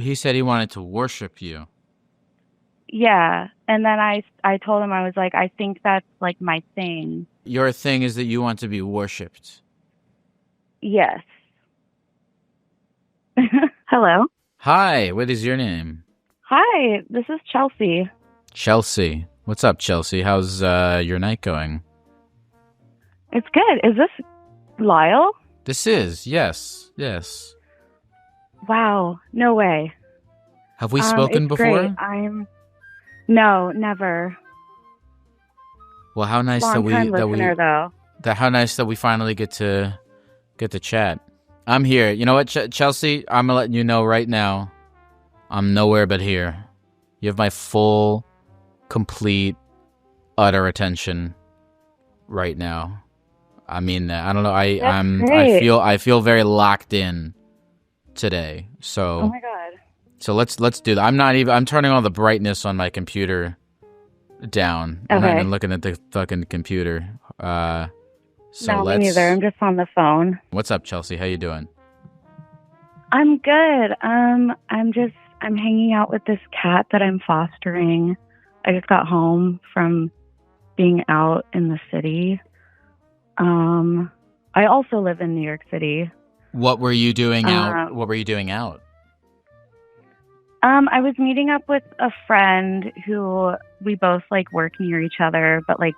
he said he wanted to worship you. Yeah. And then I told him, I was like, I think that's like my thing. Your thing is that you want to be worshipped. Yes. Hello. Hi, what is your name? Hi, this is Chelsea. Chelsea. What's up, Chelsea? How's your night going? It's good. Is this Lyle? This is, yes. Wow. No way. Have we spoken It's before? great. No, never. Well, how nice Long time listener, though. how nice that we finally get to chat. I'm here. You know what, Chelsea? I'm gonna let you know right now. I'm nowhere but here. You have my full, complete, utter attention right now. I mean that. I don't know. I feel very locked in today. So. Oh my god. So let's do that. I'm turning all the brightness on my computer down. I'm not even looking at the fucking computer. Me neither. I'm just on the phone. What's up, Chelsea? How you doing? I'm good. I'm hanging out with this cat that I'm fostering. I just got home from being out in the city. I also live in New York City. What were you doing out? What were you doing out? I was meeting up with a friend who we both like work near each other, but like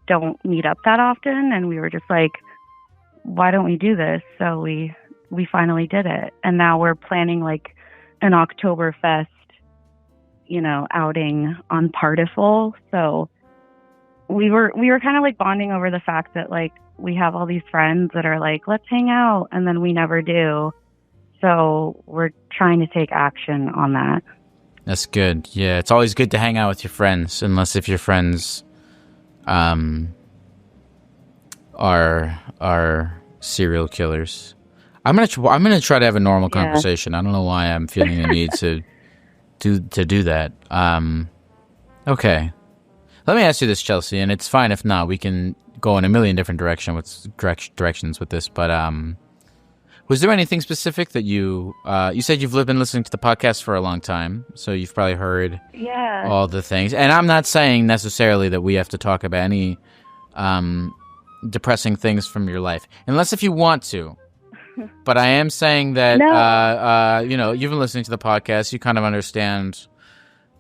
don't meet up that often. And we were just like, why don't we do this? So we finally did it. And now we're planning like an Oktoberfest, outing on Partiful. So we were kind of like bonding over the fact that like we have all these friends that are like, let's hang out. And then we never do. So we're trying to take action on that. That's good. Yeah, it's always good to hang out with your friends, unless if your friends are serial killers. I'm gonna try to have a normal conversation. I don't know why I'm feeling the need to do that. Okay. Let me ask you this, Chelsea, and it's fine if not. We can go in a million different directions with this, but was there anything specific that you said you've been listening to the podcast for a long time, so you've probably heard all the things. And I'm not saying necessarily that we have to talk about any depressing things from your life, unless if you want to. But I am saying that you've been listening to the podcast, you kind of understand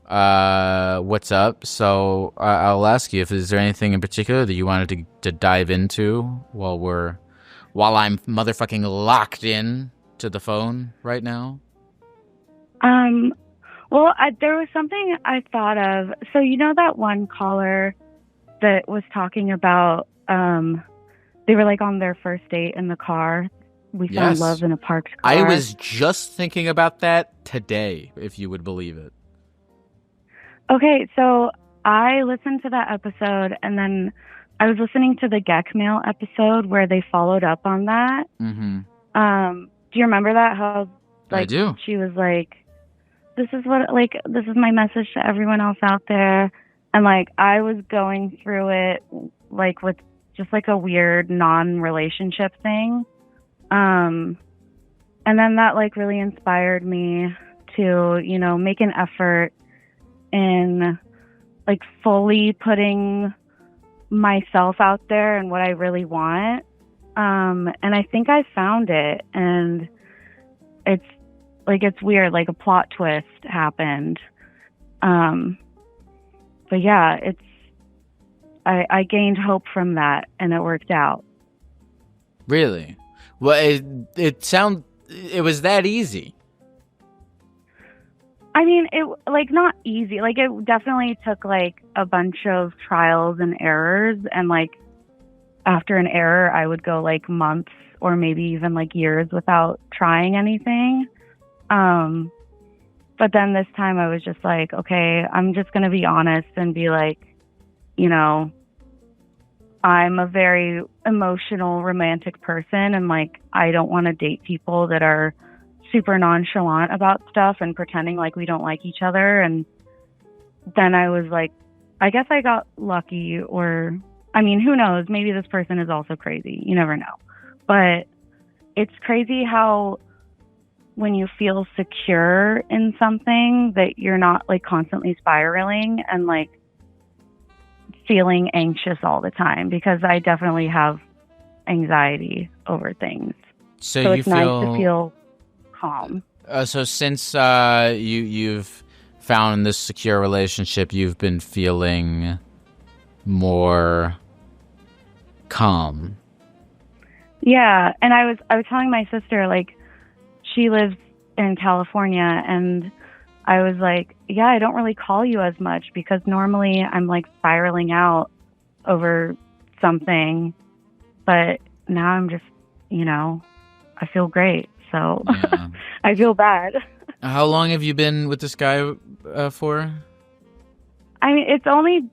what's up. So I'll ask you if is there anything in particular that you wanted to dive into while I'm motherfucking locked in to the phone right now? Well, there was something I thought of. So that one caller that was talking about they were like on their first date in the car. We found love in a parked car. I was just thinking about that today, if you would believe it. Okay, so I listened to that episode, and then I was listening to the Gecko episode where they followed up on that. Mm-hmm. Do you remember that? How I do. She was like, this is my message to everyone else out there. And like, I was going through it like with just like a weird non-relationship thing. And then that like really inspired me to, make an effort in like fully putting myself out there and what I really want. And I think I found it, and it's weird, like a plot twist happened. But yeah, I gained hope from that, and it worked out. Really? Well, it was that easy. I mean, it like not easy. Like it definitely took like a bunch of trials and errors, and like after an error, I would go like months or maybe even like years without trying anything. But then this time I was just like, okay, I'm just going to be honest and be like, I'm a very emotional, romantic person, and like I don't want to date people that are super nonchalant about stuff and pretending like we don't like each other. And then I was like, I guess I got lucky, or I mean, who knows? Maybe this person is also crazy. You never know. But it's crazy how when you feel secure in something that you're not like constantly spiraling and like feeling anxious all the time, because I definitely have anxiety over things. So it's nice to feel calm. So since you've found this secure relationship, you've been feeling more calm. Yeah, and I was telling my sister, like, she lives in California, and I was like, yeah, I don't really call you as much because normally I'm like spiraling out over something, but now I'm just, I feel great. So yeah. I feel bad. How long have you been with this guy for? I mean, it's only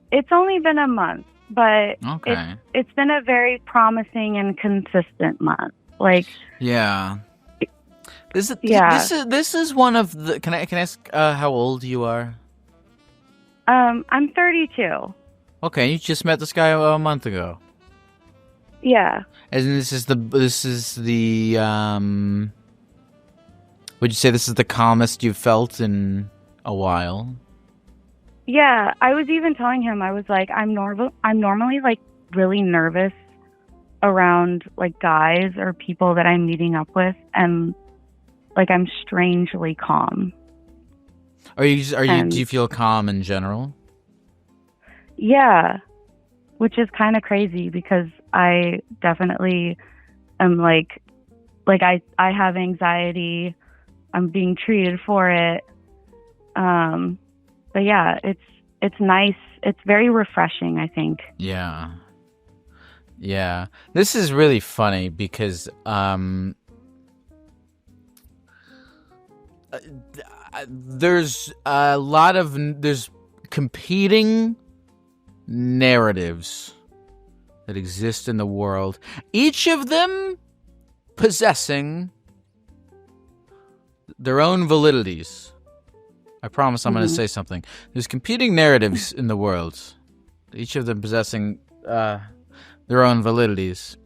been a month, but okay. It's been a very promising and consistent month. Like, yeah. This is one of the. Can I ask how old you are? I'm 32. Okay, you just met this guy a month ago. Yeah. And this is the would you say this is the calmest you've felt in a while? Yeah, I was even telling him, I was like, I'm normally like really nervous around like guys or people that I'm meeting up with, and like I'm strangely calm. Do you feel calm in general? Yeah, which is kind of crazy because I definitely am like I have anxiety. I'm being treated for it. But yeah, it's nice. It's very refreshing, I think. Yeah. Yeah. This is really funny because there's competing narratives that exist in the world, each of them possessing their own validities. I promise I'm going to say something. There's competing narratives in the world, each of them possessing their own validities.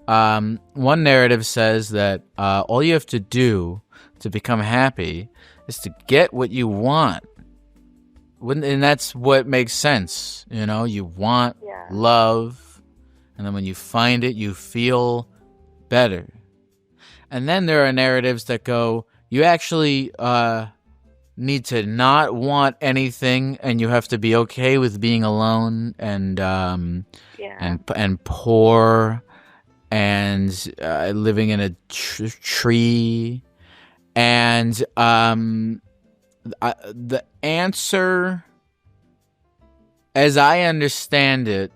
One narrative says that all you have to do to become happy is to get what you want. And that's what makes sense. You want love, and then when you find it, you feel better. And then there are narratives that go, you actually need to not want anything, and you have to be okay with being alone and poor and living in a tree. And the answer, as I understand it,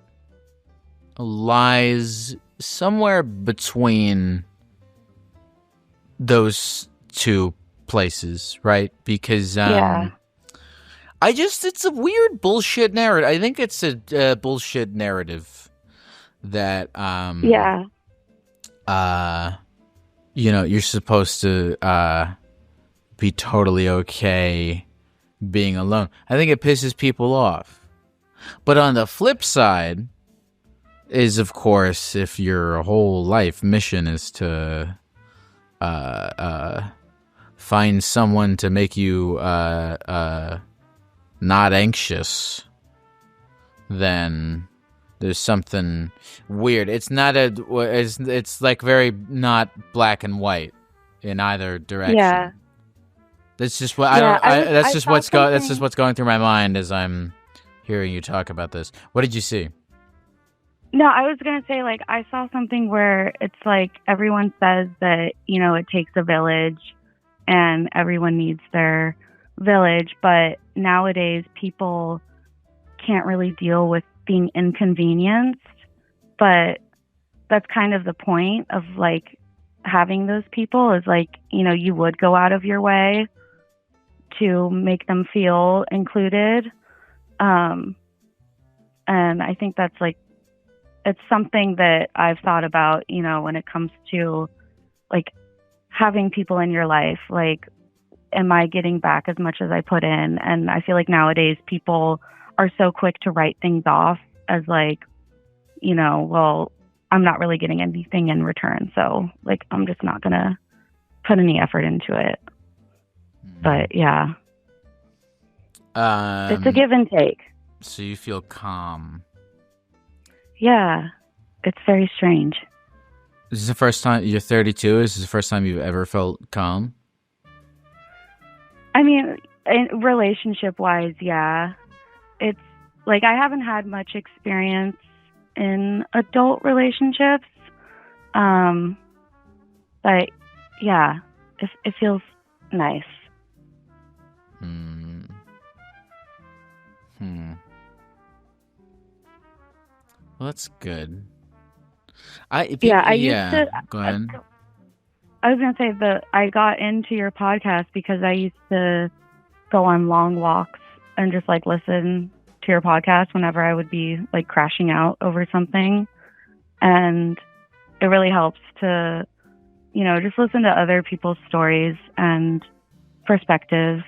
lies somewhere between those two places, right? Because it's a weird bullshit narrative. I think it's a bullshit narrative that you're supposed to be totally okay being alone. I think it pisses people off. But on the flip side is, of course, if your whole life mission is to find someone to make you not anxious, then there's something weird. It's not it's like very not black and white in either direction. Yeah. That's just what that's just what's going through my mind as I'm hearing you talk about this. What did you see? No, I was going to say, like, I saw something where it's like everyone says that, it takes a village and everyone needs their village. But nowadays, people can't really deal with being inconvenienced. But that's kind of the point of, like, having those people is, like, you would go out of your way to make them feel included. And I think that's, like, it's something that I've thought about, when it comes to like having people in your life. Like, am I getting back as much as I put in? And I feel like nowadays people are so quick to write things off as like, well, I'm not really getting anything in return. So like, I'm just not going to put any effort into it. But yeah, it's a give and take. So you feel calm. Yeah, it's very strange. This is the first time you're 32. Is this the first time you've ever felt calm? I mean, relationship-wise, yeah. It's like I haven't had much experience in adult relationships. But yeah, it feels nice. Well, that's good. I used to. Go ahead. I was gonna say that I got into your podcast because I used to go on long walks and just like listen to your podcast whenever I would be like crashing out over something, and it really helps to, you know, just listen to other people's stories and perspectives.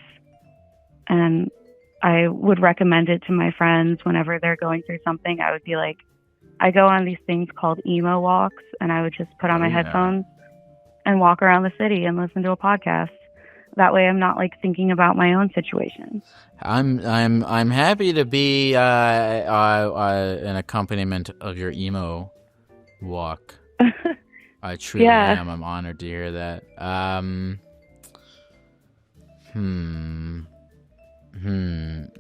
And I would recommend it to my friends whenever they're going through something. I would be like, I go on these things called emo walks, and I would just put on my headphones and walk around the city and listen to a podcast. That way I'm not like thinking about my own situation. I'm happy to be an accompaniment of your emo walk. I truly am. I'm honored to hear that.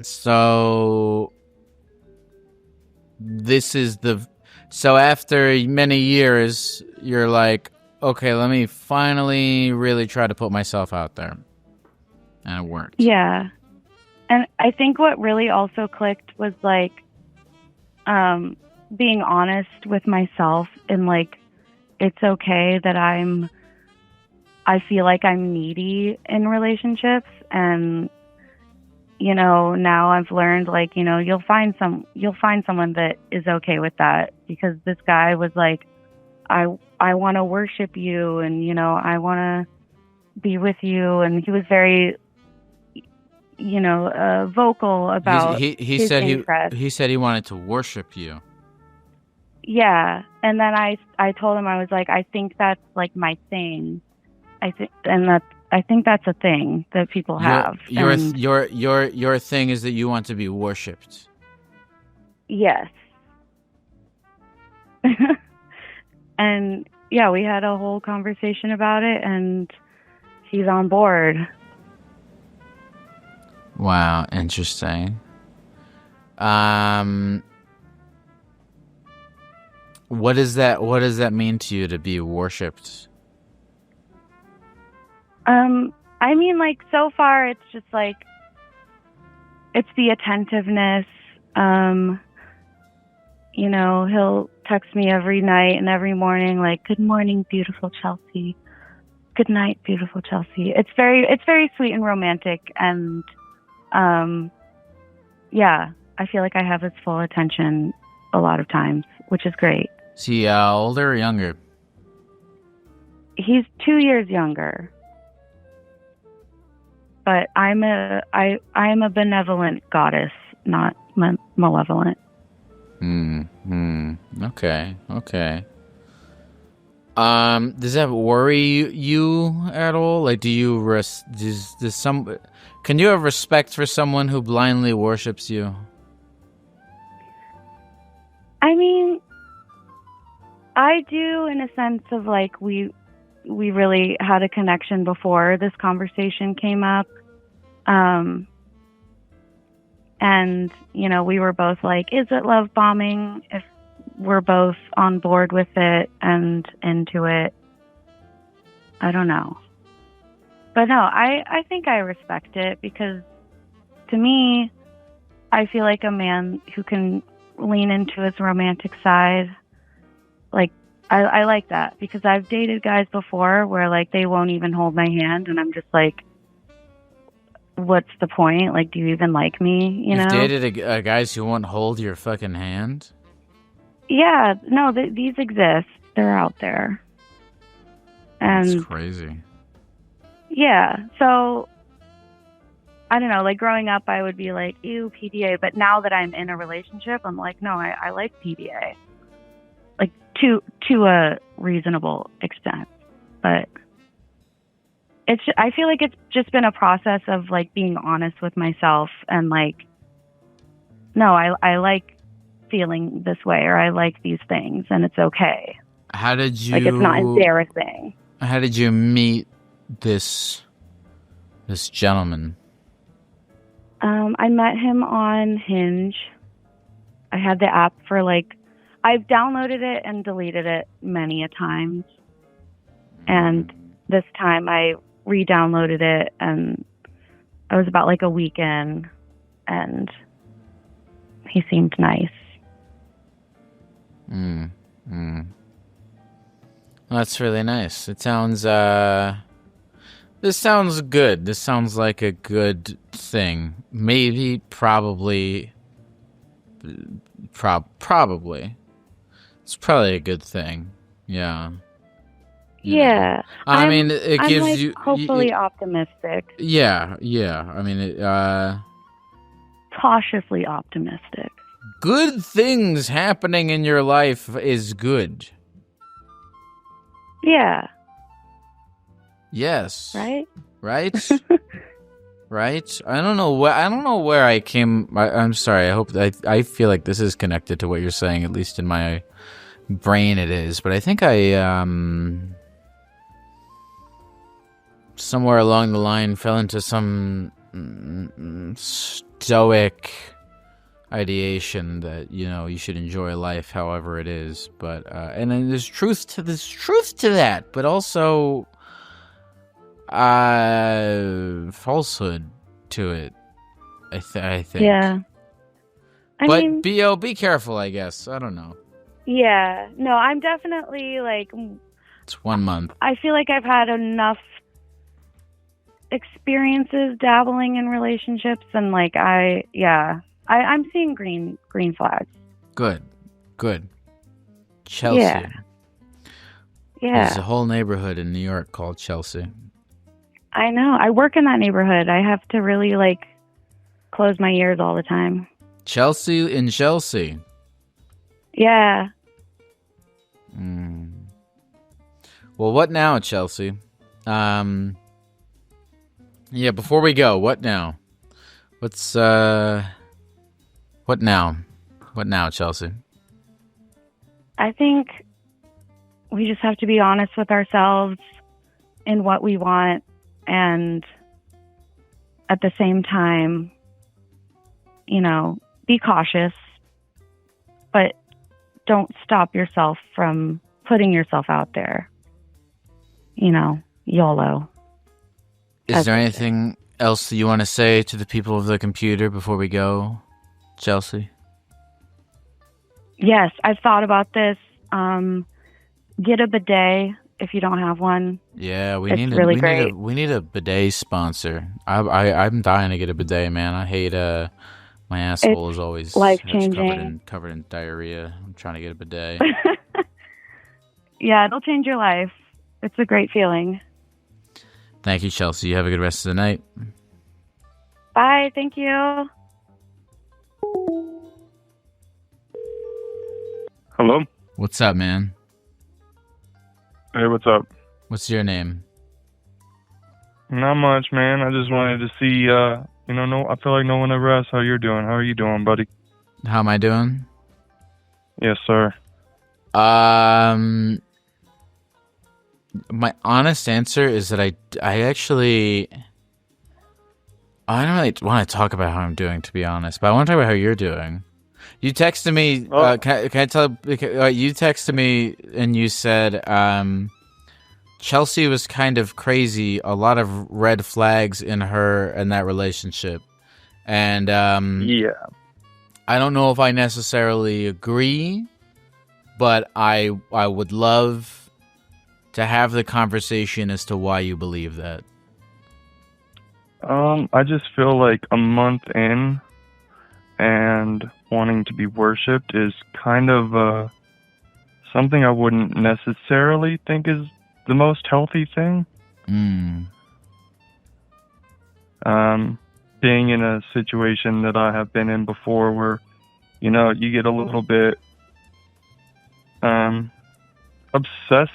So this is so after many years, you're like, okay, let me finally really try to put myself out there. And it worked. Yeah. And I think what really also clicked was like being honest with myself, and like it's okay that I feel like I'm needy in relationships. And you know, now I've learned, like, you know, you'll find someone that is okay with that, because this guy was like, I want to worship you, and you know, I want to be with you, and he was very, you know, vocal about he said interest. He said he wanted to worship you. Yeah, and then I told him, I was like, I think that's like my thing. I think that's a thing that people have. Your thing is that you want to be worshipped. Yes. And yeah, we had a whole conversation about it, and he's on board. Wow, interesting. What does that mean to you, to be worshipped? I mean, like, so far it's just like, it's the attentiveness. You know, he'll text me every night and every morning, like, good morning, beautiful Chelsea. Good night, beautiful Chelsea. It's very sweet and romantic. And, yeah, I feel like I have his full attention a lot of times, which is great. Is he older or younger? He's 2 years younger. But I am a benevolent goddess, not malevolent. Okay. Does that worry you at all? Like, do you can you have respect for someone who blindly worships you? I mean, I do, in a sense of like, we really had a connection before this conversation came up. And, you know, we were both like, is it love bombing if we're both on board with it and into it? I don't know. But no, I think I respect it, because to me, I feel like a man who can lean into his romantic side, like, I like that, because I've dated guys before where like they won't even hold my hand, and I'm just like, what's the point? Like, do you even like me? You know? You've dated guys who won't hold your fucking hand? Yeah, no, these exist. They're out there. And that's crazy. Yeah, so I don't know, like growing up I would be like, ew, PDA, but now that I'm in a relationship, I'm like, no, I like PDA. Like to a reasonable extent. But I feel like it's just been a process of like being honest with myself and like, no, I like feeling this way, or I like these things, and it's okay. How did you? Like, it's not embarrassing. How did you meet this gentleman? I met him on Hinge. I had the app for like, I've downloaded it and deleted it many a times. And this time I re-downloaded it, and I was about like a week in, and he seemed nice. That's really nice. It sounds, this sounds good. This sounds like a good thing. Maybe, probably. It's probably a good thing. Yeah. Yeah. I mean, it I'm gives like you... hopefully optimistic. Yeah. I mean, cautiously optimistic. Good things happening in your life is good. Yeah. Yes. Right? Right? Right? I don't know where I came. I'm sorry. I feel like this is connected to what you're saying, at least in my brain it is. But I think somewhere along the line fell into some stoic ideation that, you know, you should enjoy life however it is. But and then there's truth to that, but also falsehood to it. I think. Yeah. I mean, be careful, I guess. I don't know. Yeah. No, I'm definitely like, it's 1 month. I feel like I've had enough experiences dabbling in relationships, and like I'm seeing green flags. Good. Chelsea. Yeah. There's a whole neighborhood in New York called Chelsea. I know. I work in that neighborhood. I have to really like close my ears all the time. Chelsea in Chelsea. Yeah. Well, what now, Chelsea? Yeah, before we go, what now? What now? What now, Chelsea? I think we just have to be honest with ourselves in what we want, and at the same time, you know, be cautious, but don't stop yourself from putting yourself out there. You know, YOLO. Is there anything else that you want to say to the people of the computer before we go, Chelsea? Yes, I've thought about this. Get a bidet if you don't have one. Yeah, we need a bidet sponsor. I'm dying to get a bidet, man. I hate my asshole is always life-changing, covered in diarrhea. I'm trying to get a bidet. Yeah, it'll change your life. It's a great feeling. Thank you, Chelsea. You have a good rest of the night. Bye. Thank you. Hello? What's up, man? Hey, what's up? What's your name? Not much, man. I just wanted to see, I feel like no one ever asked how you're doing. How are you doing, buddy? How am I doing? Yes, sir. My honest answer is that I don't really want to talk about how I'm doing, to be honest, but I want to talk about how you're doing. You texted me, can I tell, you texted me and you said, Chelsea was kind of crazy, a lot of red flags in her and that relationship. And, yeah, I don't know if I necessarily agree, but I would love to have the conversation as to why you believe that. I just feel like a month in and wanting to be worshipped is kind of something I wouldn't necessarily think is the most healthy thing. Being in a situation that I have been in before where, you get a little bit obsessed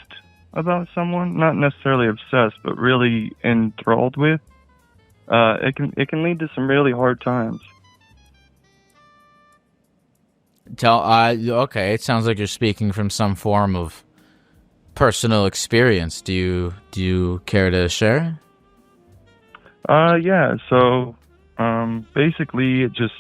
about someone, not necessarily obsessed, but really enthralled with, it can lead to some really hard times. Okay, it sounds like you're speaking from some form of personal experience. Do you care to share? Yeah. So, basically, it just,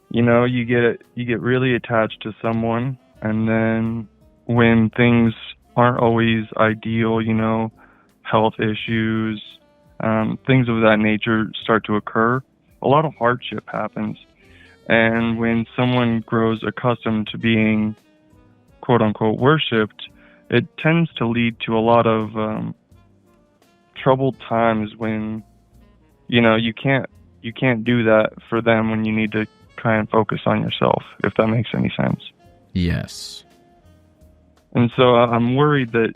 you get really attached to someone, and then when things aren't always ideal, health issues, things of that nature start to occur, a lot of hardship happens. And when someone grows accustomed to being quote unquote worshipped, it tends to lead to a lot of troubled times when you can't do that for them when you need to try and focus on yourself, if that makes any sense. Yes. And so I'm worried that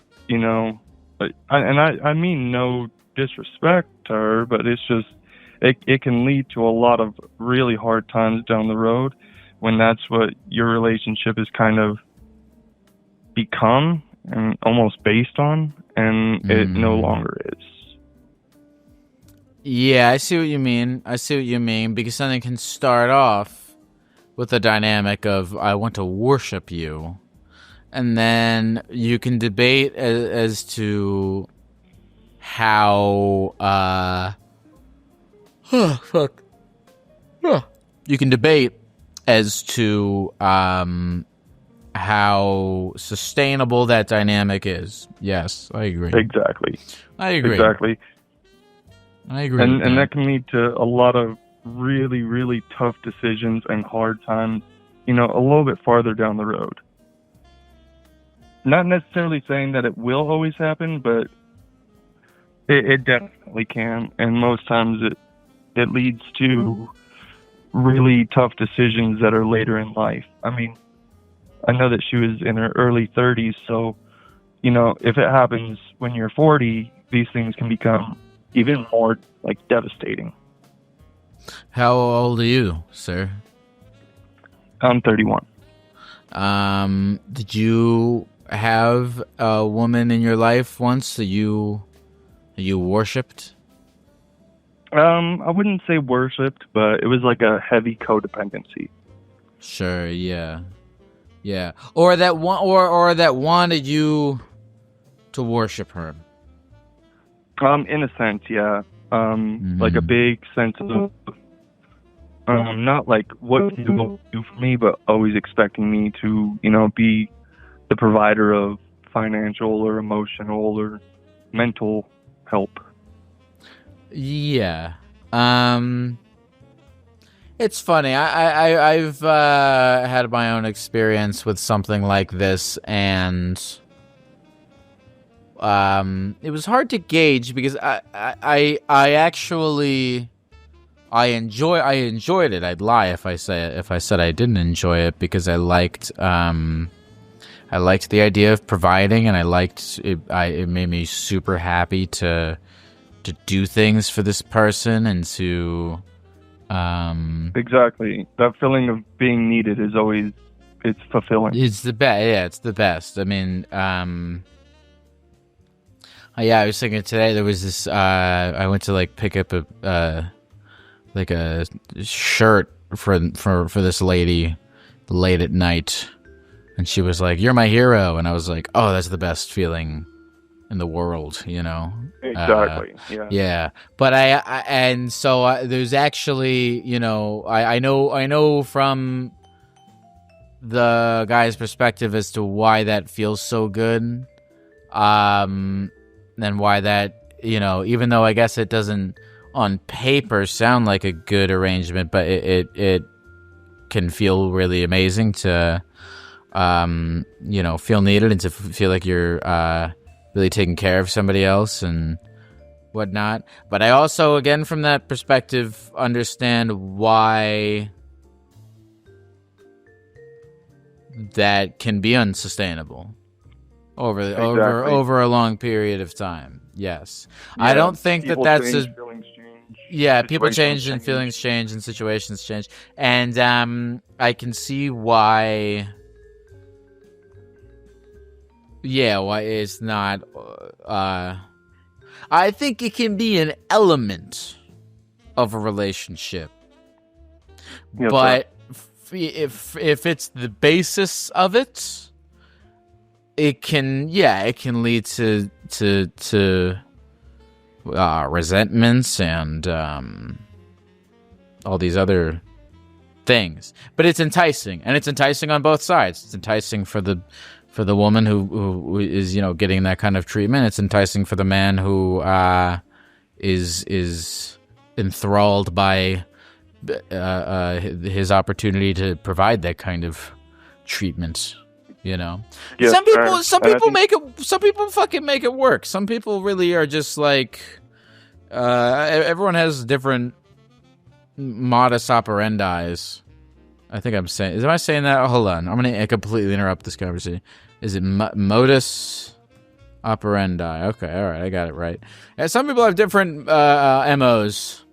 I mean no disrespect to her, but it's just it can lead to a lot of really hard times down the road when that's what your relationship is kind of become and almost based on, and it no longer is. Yeah, I see what you mean. Because something can start off with a dynamic of I want to worship you, and then you can debate as to how fuck. You can debate as to how sustainable that dynamic is. Yes, I agree. Exactly. I agree. Exactly. I agree. And that can lead to a lot of really, really tough decisions and hard times, a little bit farther down the road. Not necessarily saying that it will always happen, but it definitely can. And most times it leads to really tough decisions that are later in life. I mean, I know that she was in her early 30s, so, if it happens when you're 40, these things can become even more, devastating. How old are you, sir? I'm 31. Did you have a woman in your life once that you worshipped? I wouldn't say worshipped, but it was like a heavy codependency. Sure, yeah. Or that one, or that wanted you to worship her. In a sense, yeah. Like a big sense of, not like what you will do for me, but always expecting me to, be the provider of financial or emotional or mental help. Yeah. It's funny. I've had my own experience with something like this, and it was hard to gauge because I actually enjoyed it. I'd lie if I said I didn't enjoy it, because I liked the idea of providing, and I liked it. It made me super happy to do things for this person and to exactly, that feeling of being needed is always, it's fulfilling. It's the best. Yeah, it's the best. I mean, yeah, I was thinking today there was this. I went to pick up a shirt for this lady late at night, and she was like, "You're my hero," and I was like, "Oh, that's the best feeling in the world," Exactly. Yeah. But and so there's actually, I know from the guy's perspective as to why that feels so good, and why that, even though I guess it doesn't on paper sound like a good arrangement, but it can feel really amazing to feel needed and to feel like you're really taking care of somebody else and whatnot. But I also, again, from that perspective, understand why that can be unsustainable over a long period of time. Yes. Yeah, I don't think that's a... Yeah, people change and feelings change and situations change. And I can see why Yeah, why it's not. I think it can be an element of a relationship, Yes, but if it's the basis of it, it can lead to resentments and all these other things. But it's enticing, and it's enticing on both sides. It's enticing for the woman who is, you know, getting that kind of treatment. It's enticing for the man who is enthralled by his opportunity to provide that kind of treatment. You know, yes, some people make it. Some people fucking make it work. Some people really are just like. Everyone has different modus operandis. I think I'm saying. Am I saying that? Oh, hold on. I'm gonna completely interrupt this conversation. Is it modus operandi? Okay, all right, I got it right. And some people have different MOs,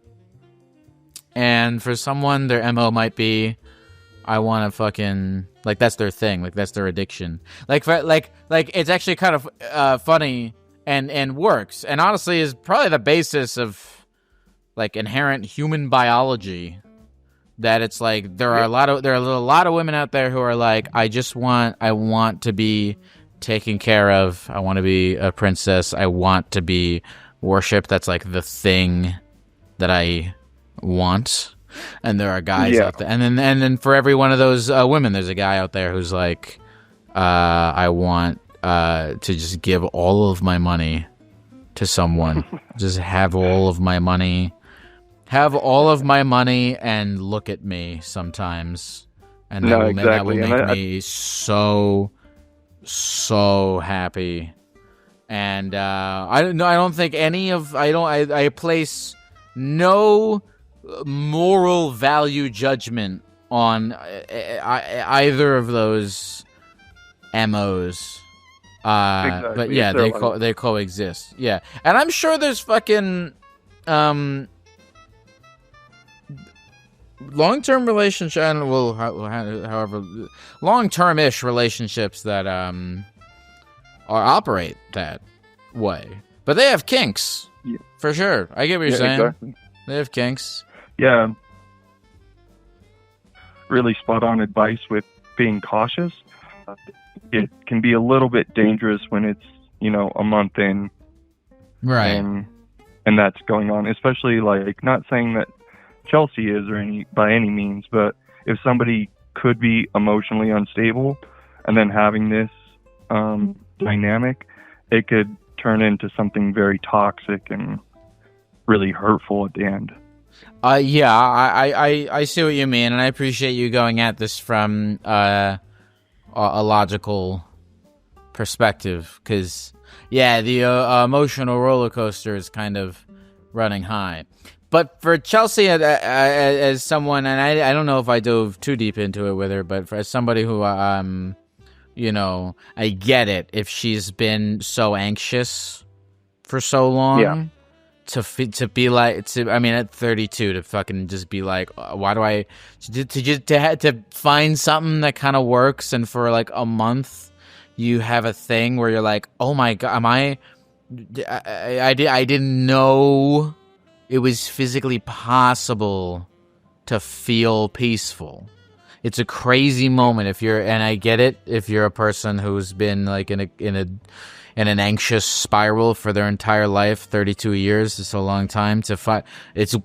and for someone, their MO might be, I want to fucking, like, that's their thing, like that's their addiction. Like it's actually kind of funny and works, and honestly is probably the basis of like inherent human biology. That it's like there are a lot of women out there who are like, I want to be taken care of. I want to be a princess. I want to be worshipped. That's like the thing that I want. And there are guys out there, and then for every one of those women, there's a guy out there who's like, I want to just give all of my money to someone. Just have all of my money. Have all of my money and look at me sometimes, and that will make me so happy. And I place no moral value judgment on either of those MOs. Exactly. But yeah, they coexist. Yeah, and I'm sure there's fucking long-term relationship, well, however, long-term-ish relationships that operate that way, but they have kinks for sure. I get what you're saying. Exactly. They have kinks. Yeah, really spot-on advice with being cautious. It can be a little bit dangerous when it's, you know, a month in, right, and that's going on. Especially, like, not saying that Chelsea is by any means, but if somebody could be emotionally unstable and then having this dynamic, it could turn into something very toxic and really hurtful at the end. Yeah, I see what you mean, and I appreciate you going at this from a logical perspective, because yeah, the emotional roller coaster is kind of running high. But for Chelsea, as someone, and I don't know if I dove too deep into it with her, but as somebody who, you know, I get it. If she's been so anxious for so long, to be like, I mean, at 32, to fucking just be like, why do I, to find something that kind of works, and for like a month, you have a thing where you're like, oh my God, I didn't know it was physically possible to feel peaceful. It's a crazy moment and I get it, if you're a person who's been like in an anxious spiral for their entire life. 32 years is a long time to fight. It's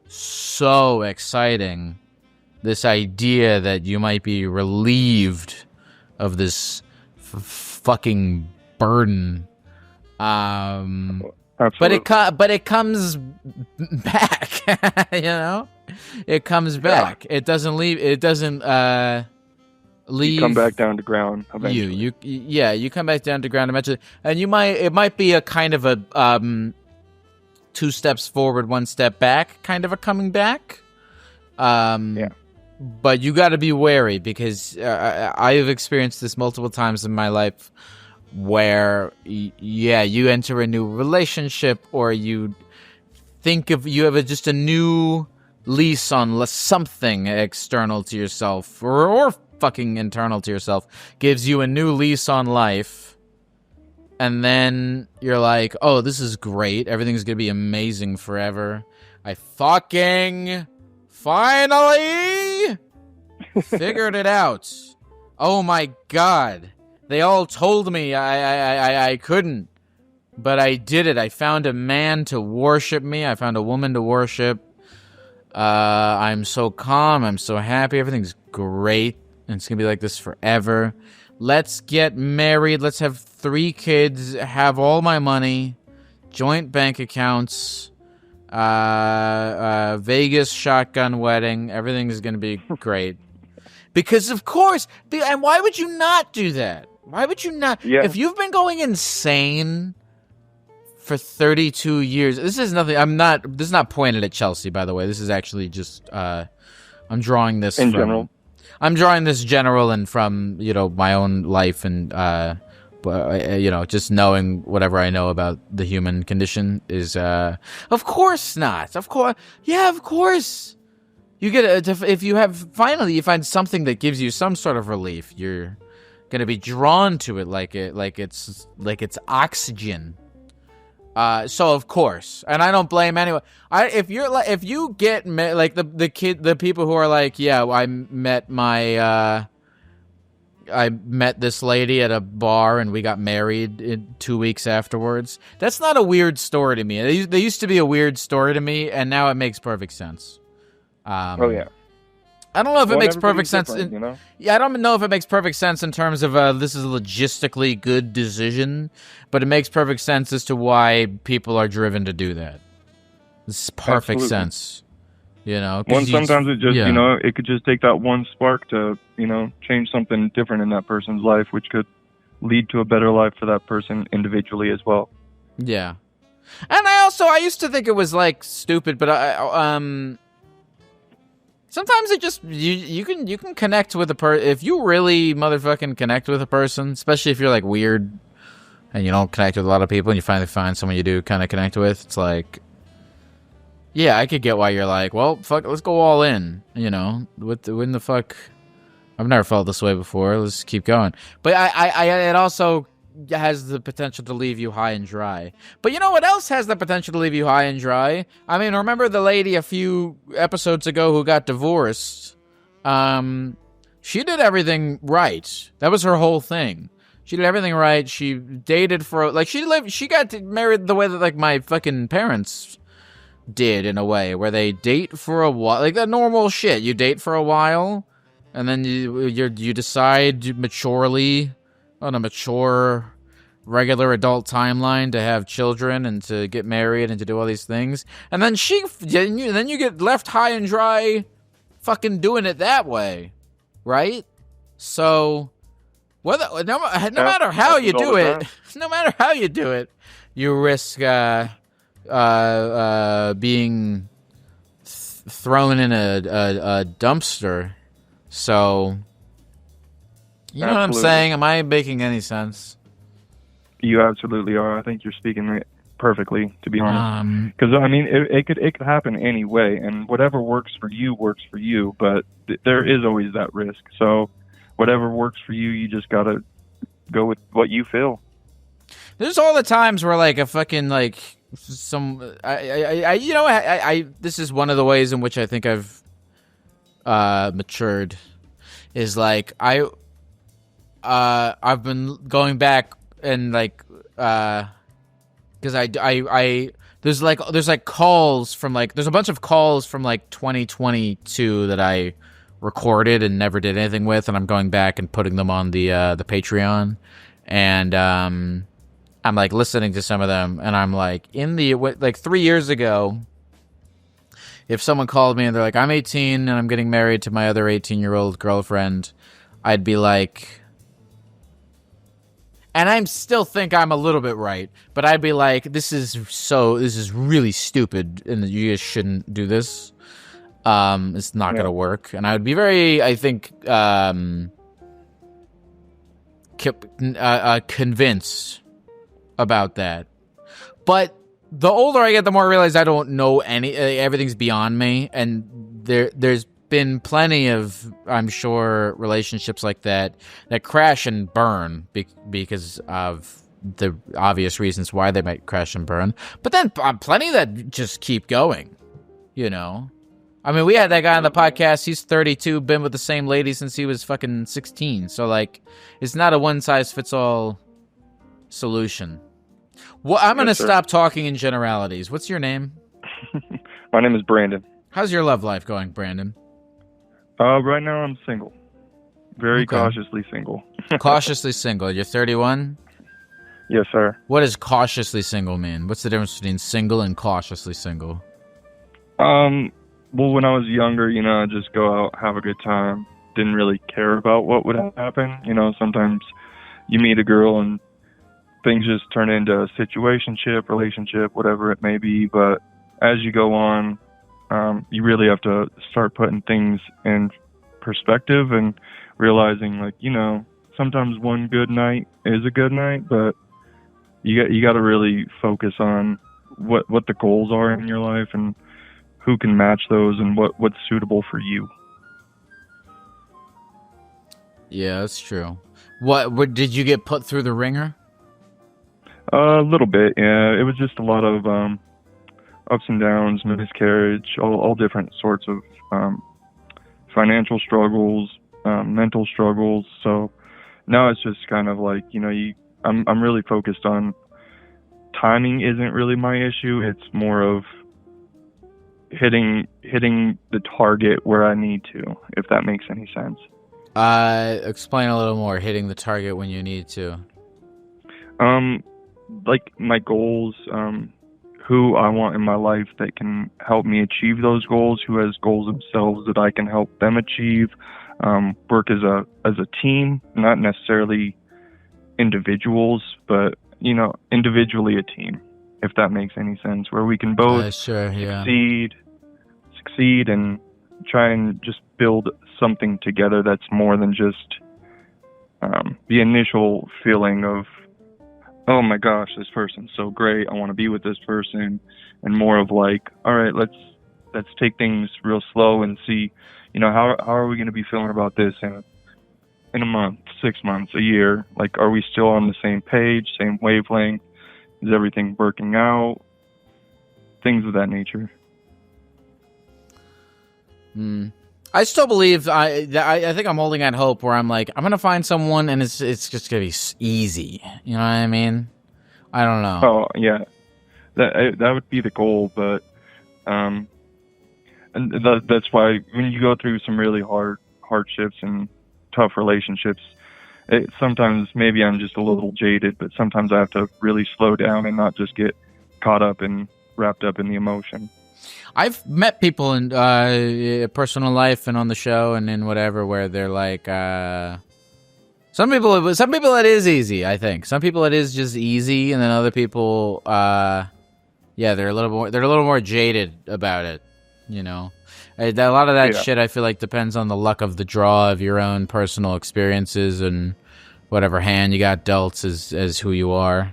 so exciting, this idea that you might be relieved of this fucking burden. But it comes back. You know, it comes back. It doesn't leave. It doesn't leave. You come back down to ground eventually. You come back down to ground eventually, and it might be a kind of a 2 steps forward, 1 step back, kind of a coming back. But you got to be wary, because I've experienced this multiple times in my life, where you enter a new relationship, or you have just a new lease on something external to yourself, or fucking internal to yourself, gives you a new lease on life, and then you're like, oh, this is great. Everything's gonna be amazing forever. I fucking finally figured it out. Oh my god. They all told me I couldn't. But I did it. I found a man to worship me. I found a woman to worship. I'm so calm. I'm so happy. Everything's great. And it's going to be like this forever. Let's get married. Let's have 3 kids. Have all my money. Joint bank accounts. Vegas shotgun wedding. Everything's going to be great. Because, of course. And why would you not do that? Why would you not? Yeah. If you've been going insane for 32 years. This is nothing. This is not pointed at Chelsea, by the way. This is actually just, I'm drawing this in general. I'm drawing this general and from, my own life and, just knowing whatever I know about the human condition is, of course not. Of course. Yeah, of course. You get, if you find something that gives you some sort of relief, you're going to be drawn to it like it's oxygen. So of course, and I don't blame anyone. If you get like the people who are like, yeah, I met this lady at a bar and we got married in 2 weeks afterwards. That's not a weird story to me. They used to be a weird story to me, and now it makes perfect sense. Oh yeah. I don't know if it makes perfect sense. Yeah, I don't know if it makes perfect sense in terms of this is a logistically good decision, but it makes perfect sense as to why people are driven to do that. This is perfect sense. Sometimes it just, it could just take that one spark to, change something different in that person's life, which could lead to a better life for that person individually as well. Yeah. And I used to think it was like stupid, but sometimes it just you can connect with a person if you really motherfucking connect with a person, especially if you're like weird and you don't connect with a lot of people and you finally find someone you do kind of connect with. It's like, yeah, I could get why you're like, well, fuck, let's go all in. When the fuck, I've never felt this way before. Let's keep going. But it also has the potential to leave you high and dry. But you know what else has the potential to leave you high and dry? I mean, remember the lady a few episodes ago who got divorced? She did everything right. That was her whole thing. She did everything right. She dated for, she got married the way that, like, my fucking parents did, in a way, where they date for a while. Like, that normal shit. You date for a while, and then you decide maturely, on a mature, regular adult timeline, to have children and to get married and to do all these things. And then then you get left high and dry fucking doing it that way. Right? So, no matter how you do it, no matter how you do it, you risk being thrown in a dumpster. So, you know what I'm saying? Am I making any sense? You absolutely are. I think you're speaking perfectly, to be honest. Because I mean, it could happen anyway, and whatever works for you works for you. But there is always that risk. So, whatever works for you, you just gotta go with what you feel. There's all the times where, like, a fucking, like, this is one of the ways in which I think I've matured. Is like I've been going back and, like, because there's calls from, like, there's a bunch of calls from, like, 2022 that I recorded and never did anything with, and I'm going back and putting them on the Patreon, and I'm, like, listening to some of them, and I'm like, 3 years ago, if someone called me and they're like, I'm 18 and I'm getting married to my other 18-year-old girlfriend, I'd be like, and I still think I'm a little bit right, but I'd be like, this is really stupid, and you guys shouldn't do this. It's not going to work. And I would be very, I think, convinced about that. But the older I get, the more I realize I don't know everything's beyond me, and there's been plenty of, I'm sure, relationships like that crash and burn because of the obvious reasons why they might crash and burn. But then plenty that just keep going, you know? I mean, we had that guy on the podcast. He's 32, been with the same lady since he was fucking 16. So, like, it's not a one-size-fits-all solution. Well, I'm going to stop talking in generalities. What's your name? My name is Brandon. How's your love life going, Brandon? Right now I'm single. Very cautiously single. Cautiously single. You're 31? Yes, sir. What does cautiously single mean? What's the difference between single and cautiously single? Well, when I was younger, you know, I'd just go out, have a good time. Didn't really care about what would happen. You know, sometimes you meet a girl and things just turn into a situationship, relationship, whatever it may be. But as you go on, you really have to start putting things in perspective and realizing, like, you know, sometimes one good night is a good night, but you got to really focus on what the goals are in your life and who can match those and what's suitable for you. Yeah, that's true. What did you get put through the ringer? A little bit, yeah. It was just a lot of ups and downs, miscarriage, all different sorts of financial struggles, mental struggles. So now it's just kind of like, you know, I'm really focused on timing isn't really my issue. It's more of hitting the target where I need to, if that makes any sense. Explain a little more. Hitting the target when you need to. Like my goals, who I want in my life that can help me achieve those goals, who has goals themselves that I can help them achieve. Work as a team, not necessarily individuals, but, you know, individually a team, if that makes any sense, where we can both succeed and try and just build something together that's more than just the initial feeling of, oh my gosh, this person's so great, I want to be with this person, and more of like, all right, let's take things real slow and see, you know, how are we going to be feeling about this in a month, 6 months, a year? Like, are we still on the same page, same wavelength? Is everything working out? Things of that nature. I still believe I think I'm holding out hope where I'm like, I'm gonna find someone and it's just gonna be easy. You know what I mean? I don't know. Oh yeah, that would be the goal, but and that's why when you go through some really hardships and tough relationships, sometimes maybe I'm just a little jaded, but sometimes I have to really slow down and not just get caught up and wrapped up in the emotion. I've met people in personal life and on the show and in whatever where they're like, some people it is easy. I think some people it is just easy, and then other people, they're a little more jaded about it. You know, a lot of that shit I feel like depends on the luck of the draw of your own personal experiences and whatever hand you got dealt as who you are.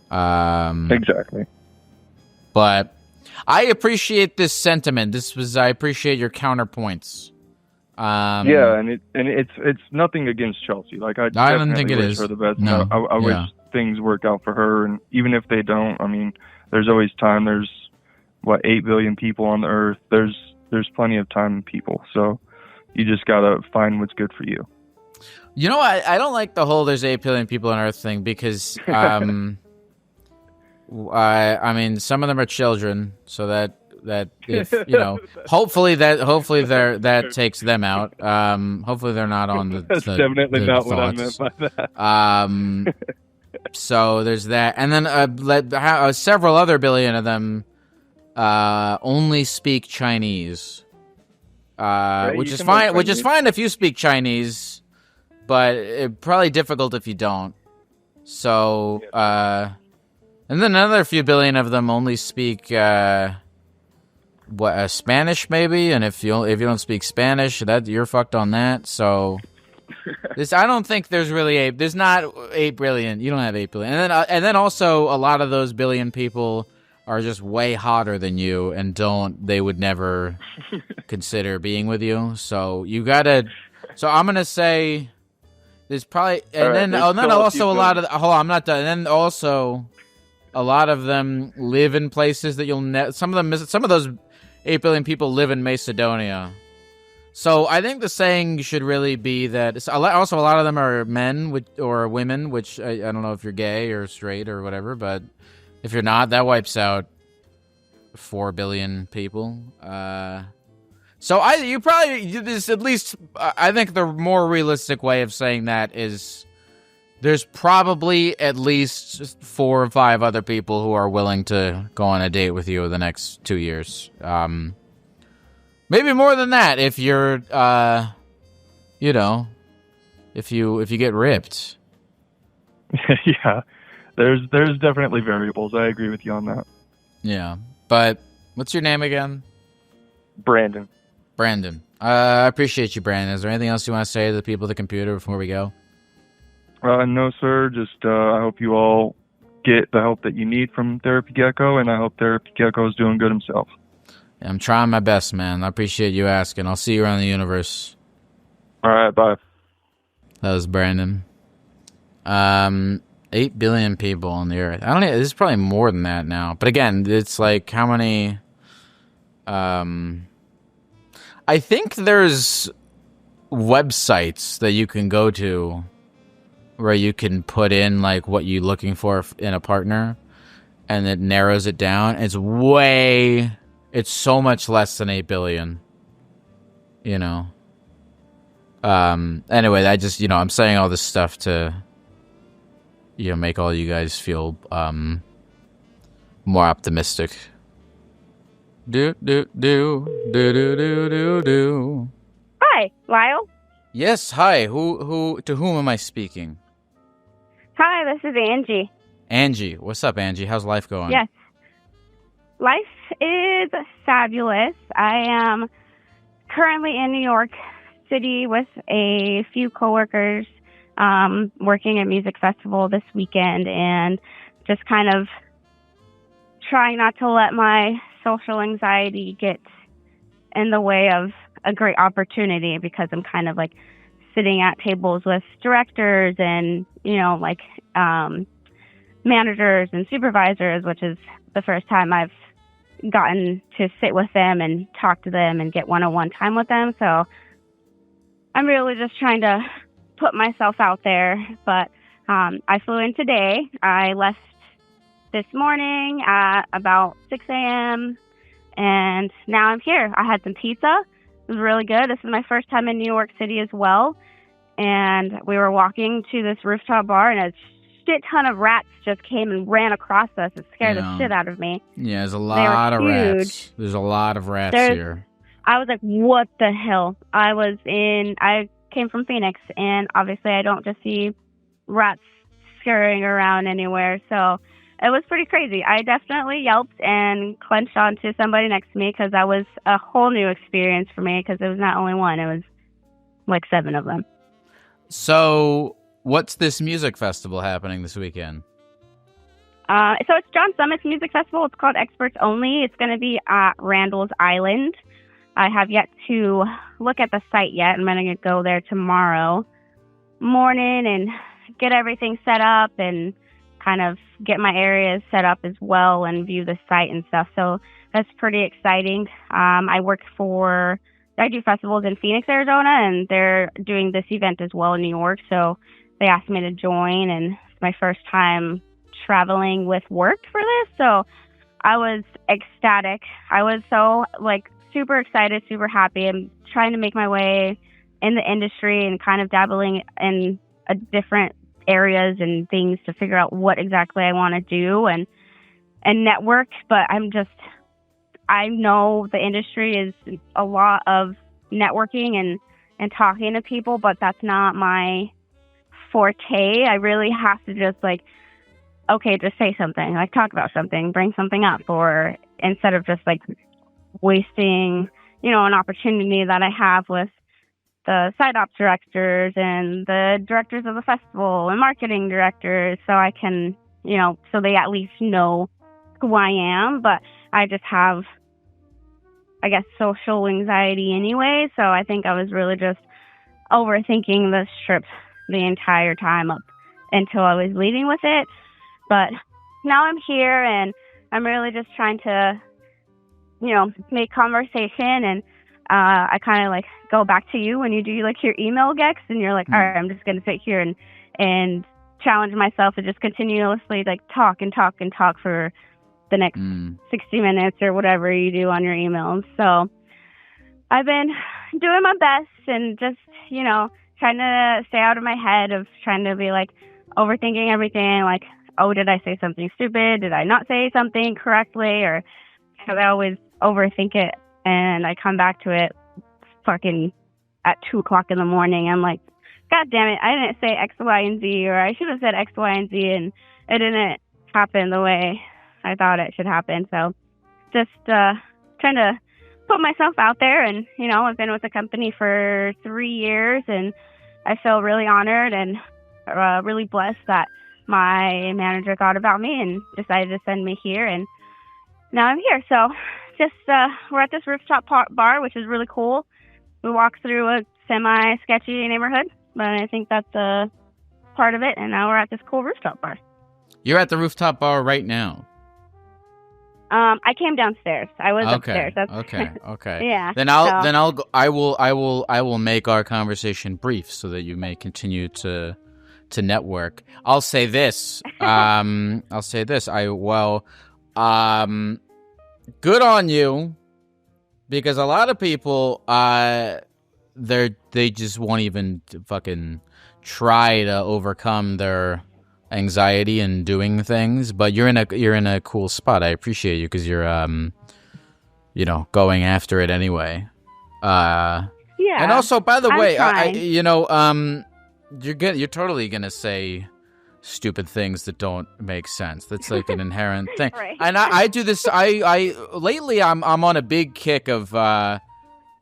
Exactly. But I appreciate this sentiment. I appreciate your counterpoints. And it's nothing against Chelsea. Like I don't think it wish is her the best. No, I wish things work out for her, and even if they don't, I mean, there's always time. There's 8 billion people on the earth. There's plenty of time and people. So you just gotta find what's good for you. You know, I don't like the whole "there's 8 billion people on Earth" thing because I mean, some of them are children, so that if you know, hopefully that takes them out. Hopefully they're not on the. That's definitely not thoughts. What I meant by that. So there's that, and then several other billion of them only speak Chinese, which is fine. Which is fine if you speak Chinese, but it's probably difficult if you don't. So. And then another few billion of them only speak Spanish, maybe. And if you don't speak Spanish, that you're fucked on that. So I don't think there's really there's not 8 billion. You don't have 8 billion. And then also a lot of those billion people are just way hotter than you and they would never consider being with you. So you gotta. So I'm gonna say there's probably, and then also a lot of. Hold on, I'm not done. And then also, a lot of them live in places that some of those 8 billion people live in Macedonia. So I think the saying should really be that. Also, a lot of them are men or women, which I don't know if you're gay or straight or whatever, but if you're not, that wipes out 4 billion people. So I think the more realistic way of saying that is there's probably at least 4 or 5 other people who are willing to go on a date with you in the next 2 years. Maybe more than that if you're, if you get ripped. Yeah, there's definitely variables. I agree with you on that. Yeah, but what's your name again? Brandon. I appreciate you, Brandon. Is there anything else you want to say to the people at the computer before we go? No, sir. Just I hope you all get the help that you need from Therapy Gecko, and I hope Therapy Gecko is doing good himself. I'm trying my best, man. I appreciate you asking. I'll see you around the universe. All right, bye. That was Brandon. 8 billion people on the earth. I don't know. There's probably more than that now. But again, it's like how many... I think there's websites that you can go to where you can put in like what you're looking for in a partner, and it narrows it down. It's so much less than 8 billion. Anyway, I just, I'm saying all this stuff to, make all you guys feel more optimistic. Do. Hi, Lyle. Yes, hi. To whom am I speaking? Hi, this is Angie. Angie, what's up, Angie? How's life going? Yes. Life is fabulous. I am currently in New York City with a few coworkers, working at music festival this weekend, and just kind of trying not to let my social anxiety get in the way of a great opportunity, because I'm kind of like sitting at tables with directors and, managers and supervisors, which is the first time I've gotten to sit with them and talk to them and get one-on-one time with them. So I'm really just trying to put myself out there. But I flew in today. I left this morning at about 6 a.m. and now I'm here. I had some pizza. It was really good. This is my first time in New York City as well. And we were walking to this rooftop bar, and a shit ton of rats just came and ran across us. It scared the shit out of me. Yeah, there's a lot of rats. There's a lot of rats here. I was like, what the hell? I came from Phoenix, and obviously I don't just see rats scurrying around anywhere. So it was pretty crazy. I definitely yelped and clenched onto somebody next to me, because that was a whole new experience for me, because it was not only one, it was like 7 of them. So what's this music festival happening this weekend? So it's John Summit's music festival. It's called Experts Only. It's going to be at Randall's Island. I have yet to look at the site yet. I'm going to go there tomorrow morning and get everything set up and kind of get my areas set up as well and view the site and stuff. So that's pretty exciting. I do festivals in Phoenix, Arizona, and they're doing this event as well in New York. So they asked me to join, and it's my first time traveling with work for this. So I was ecstatic. I was so super excited, super happy. I'm trying to make my way in the industry and kind of dabbling in different areas and things to figure out what exactly I want to do and network. But I know the industry is a lot of networking and talking to people, but that's not my forte. I really have to just just say something, talk about something, bring something up, or instead of just wasting, an opportunity that I have with the side ops directors and the directors of the festival and marketing directors, so I can, so they at least know who I am, but I just have, I guess, social anxiety anyway. So I think I was really just overthinking this trip the entire time up until I was leaving with it. But now I'm here and I'm really just trying to, make conversation. And I kind of like go back to you when you do like your email Gex, and you're like, all right, I'm just going to sit here and challenge myself to just continuously like talk for the next 60 minutes or whatever you do on your emails. So I've been doing my best and just, trying to stay out of my head of trying to be like overthinking everything. Like, oh, did I say something stupid? Did I not say something correctly? Or because I always overthink it and I come back to it fucking at 2:00 in the morning. I'm like, God damn it, I didn't say X, Y, and Z, or I should have said X, Y, and Z, and it didn't happen the way I thought it should happen. So just trying to put myself out there. And, I've been with the company for 3 years, and I feel really honored and really blessed that my manager thought about me and decided to send me here. And now I'm here. So just we're at this rooftop bar, which is really cool. We walk through a semi-sketchy neighborhood, but I think that's a part of it. And now we're at this cool rooftop bar. You're at the rooftop bar right now. I came downstairs. I was upstairs. Okay. Yeah. I will make our conversation brief so that you may continue to network. I'll say this. Good on you, because a lot of people they just won't even fucking try to overcome their anxiety and doing things, but you're in a cool spot. I appreciate you because you're going after it anyway. Yeah. And also, by the way, you're totally gonna say stupid things that don't make sense. That's like an inherent thing. Right. And I do this. I lately I'm on a big kick of what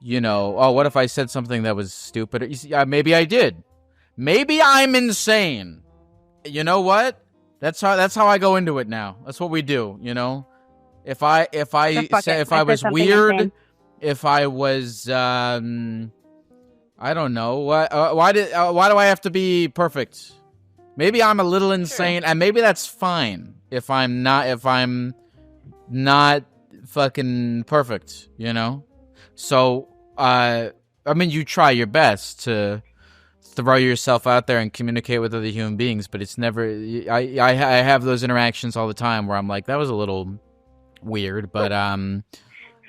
if I said something that was stupid? Maybe I did. Maybe I'm insane. You know what? That's how I go into it now. That's what we do. If I was weird, insane. If I was I don't know why do I have to be perfect? Maybe I'm a little insane, and maybe that's fine if I'm not fucking perfect. So you try your best to throw yourself out there and communicate with other human beings, but it's never. I have those interactions all the time where I'm like, that was a little weird, but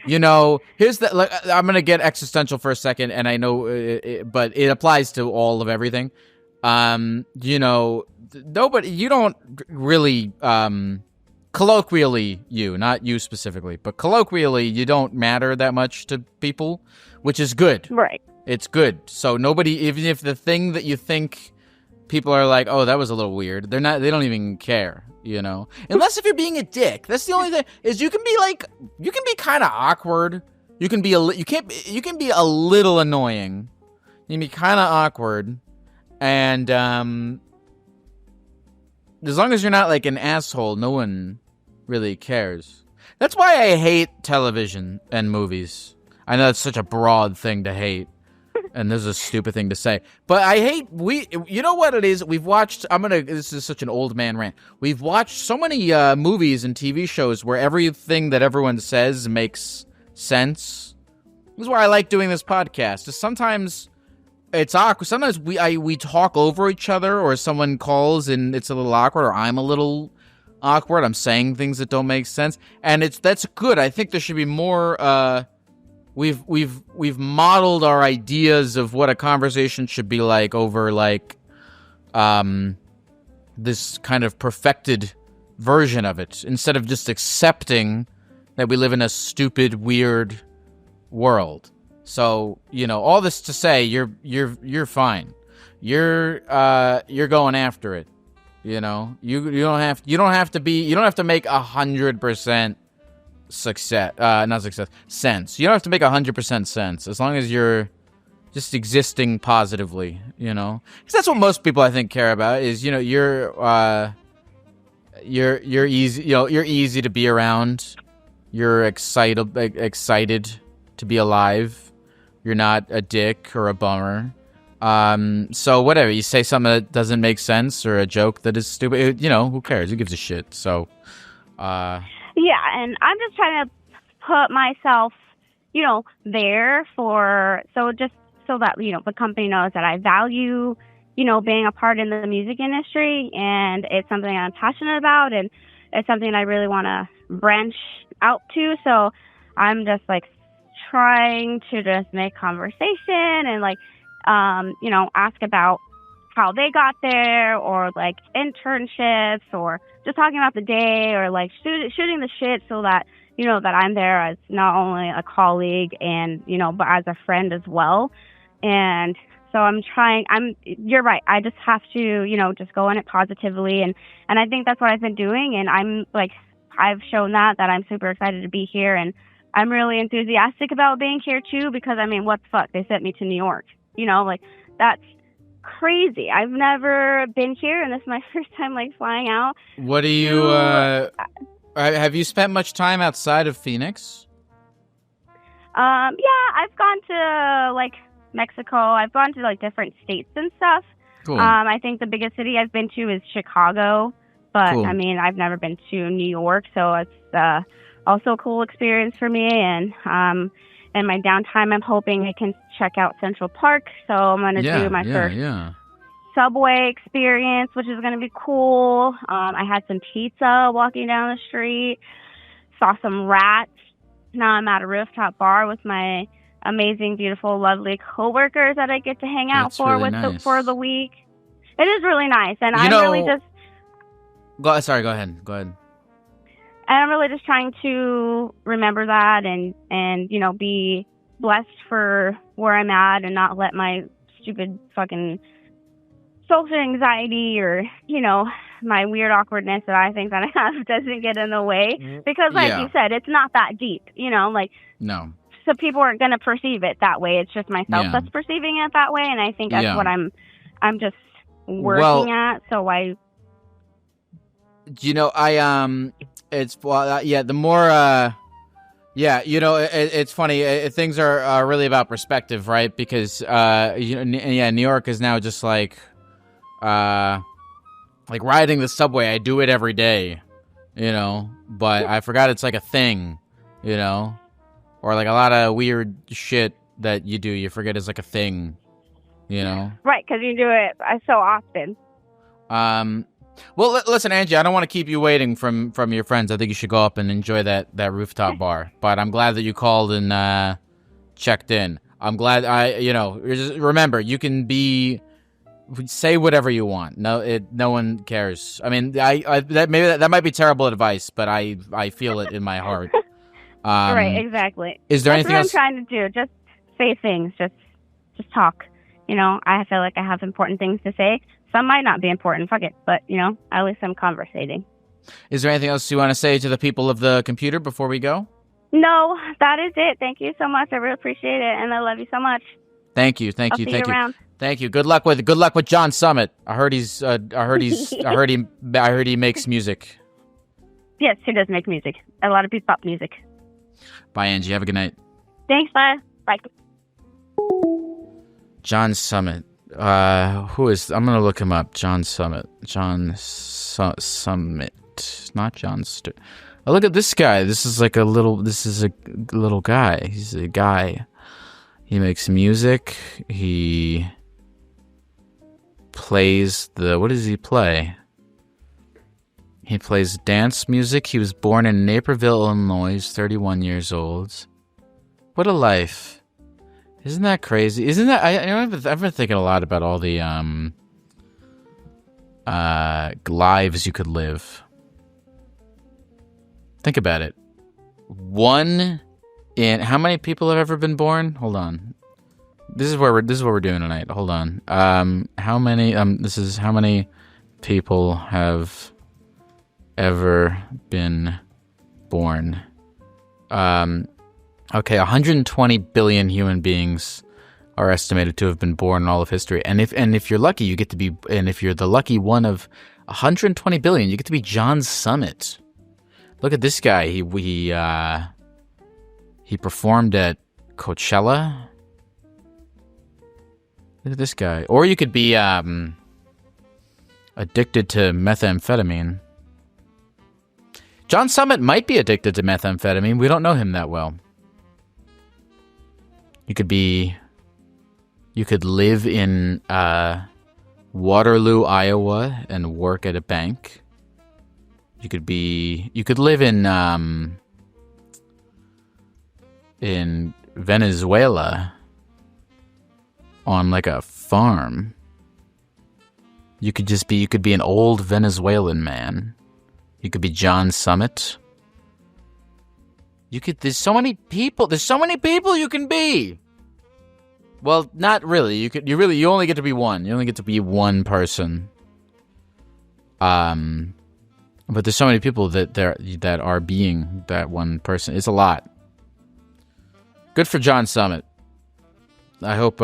here's the. I'm gonna get existential for a second, and I know, but it applies to all of everything. Nobody. You don't really. Colloquially, not you specifically, but colloquially, you don't matter that much to people, which is good. Right. It's good. So nobody, even if the thing that you think people are like, oh, that was a little weird, they don't even care, Unless if you're being a dick. That's the only thing, is you can be kind of awkward. You can be a little annoying. You can be kind of awkward. And as long as you're not like an asshole, no one really cares. That's why I hate television and movies. I know it's such a broad thing to hate. And this is a stupid thing to say, but I hate you know what it is? We've watched, this is such an old man rant. We've watched so many movies and TV shows where everything that everyone says makes sense. This is why I like doing this podcast. Just sometimes it's awkward. Sometimes we talk over each other, or someone calls and it's a little awkward, or I'm a little awkward. I'm saying things that don't make sense. And that's good. I think there should be more, We've modeled our ideas of what a conversation should be like over this kind of perfected version of it, instead of just accepting that we live in a stupid, weird world. So, all this to say, you're fine. You're going after it. You don't have to make 100% sense. You don't have to make 100% sense, as long as you're just existing positively, because that's what most people I think care about is, you're easy. You're easy to be around. You're excited to be alive. You're not a dick or a bummer. So whatever, you say something that doesn't make sense or a joke that is stupid, who cares? Who gives a shit? So, yeah, and I'm just trying to put myself, there just so that, the company knows that I value, being a part in the music industry, and it's something I'm passionate about, and it's something I really want to branch out to. So I'm just like trying to just make conversation and ask about how they got there, or like internships, or just talking about the day, or like shooting the shit, so that that I'm there as not only a colleague and but as a friend as well. And so you're right, I just have to just go in it positively, and I think that's what I've been doing, and I'm like, I've shown that I'm super excited to be here, and I'm really enthusiastic about being here too, because I mean, what the fuck, they sent me to New York. That's crazy. I've never been here, and this is my first time flying out. What do you have you spent much time outside of Phoenix? Yeah, I've gone to Mexico. I've gone to different states and stuff. Cool. I think the biggest city I've been to is Chicago, but cool. I mean, I've never been to New York, so it's also a cool experience for me. And in my downtime, I'm hoping I can check out Central Park. So I'm going to do my first subway experience, which is going to be cool. I had some pizza walking down the street, saw some rats. Now I'm at a rooftop bar with my amazing, beautiful, lovely coworkers that I get to hang out for the week. It is really nice, and I'm really just. Go ahead. And I'm really just trying to remember that and be blessed for where I'm at, and not let my stupid fucking social anxiety or, my weird awkwardness that I think that I have doesn't get in the way. Because you said, it's not that deep, No. So people aren't going to perceive it that way. It's just myself that's perceiving it that way. And I think that's what I'm just working at. So the more it's funny. Things are really about perspective, right? Because New York is now just like riding the subway. I do it every day, but I forgot it's like a thing, or like a lot of weird shit that you do. You forget it's like a thing, Right, because you do it so often. Well, listen, Angie, I don't want to keep you waiting from your friends. I think you should go up and enjoy that rooftop bar. But I'm glad that you called and checked in. I'm glad remember, you can say whatever you want. No one cares. I mean, that might be terrible advice, but I feel it in my heart. Right, exactly. Is there anything else? That's what I'm trying to do. Just say things. Just talk. I feel like I have important things to say. Some might not be important, fuck it. But, at least I'm conversating. Is there anything else you want to say to the people of the computer before we go? No, that is it. Thank you so much. I really appreciate it, and I love you so much. Thank you. I'll see you around. Thank you. Good luck with John Summit. I heard he makes music. Yes, he does make music. A lot of pop music. Bye, Angie. Have a good night. Thanks. Bye. Bye. John Summit. Who is? I'm gonna look him up. John Summit. Summit. Not John Oh, look at this guy. This is a little guy. He's a guy. He makes music. He plays what does he play? He plays dance music. He was born in Naperville, Illinois. He's 31 years old. What a life. Isn't that crazy? Isn't that... I've been thinking a lot about all the lives you could live. Think about it. How many people have ever been born? Hold on. This is what we're doing tonight. Hold on. How many... this is how many people have ever been born. Okay, 120 billion human beings are estimated to have been born in all of history. And if you're lucky, you get to be, and if you're the lucky one of 120 billion. You get to be John Summit. Look at this guy. He performed at Coachella. Look at this guy. Or you could be addicted to methamphetamine. John Summit might be addicted to methamphetamine. We don't know him that well. You could live in Waterloo, Iowa, and work at a bank. You could live in Venezuela on like a farm. You could be an old Venezuelan man. You could be John Summit. There's so many people you can be. Well, not really. You only get to be one. You only get to be one person. But there's so many people that are being that one person. It's a lot. Good for John Summit. I hope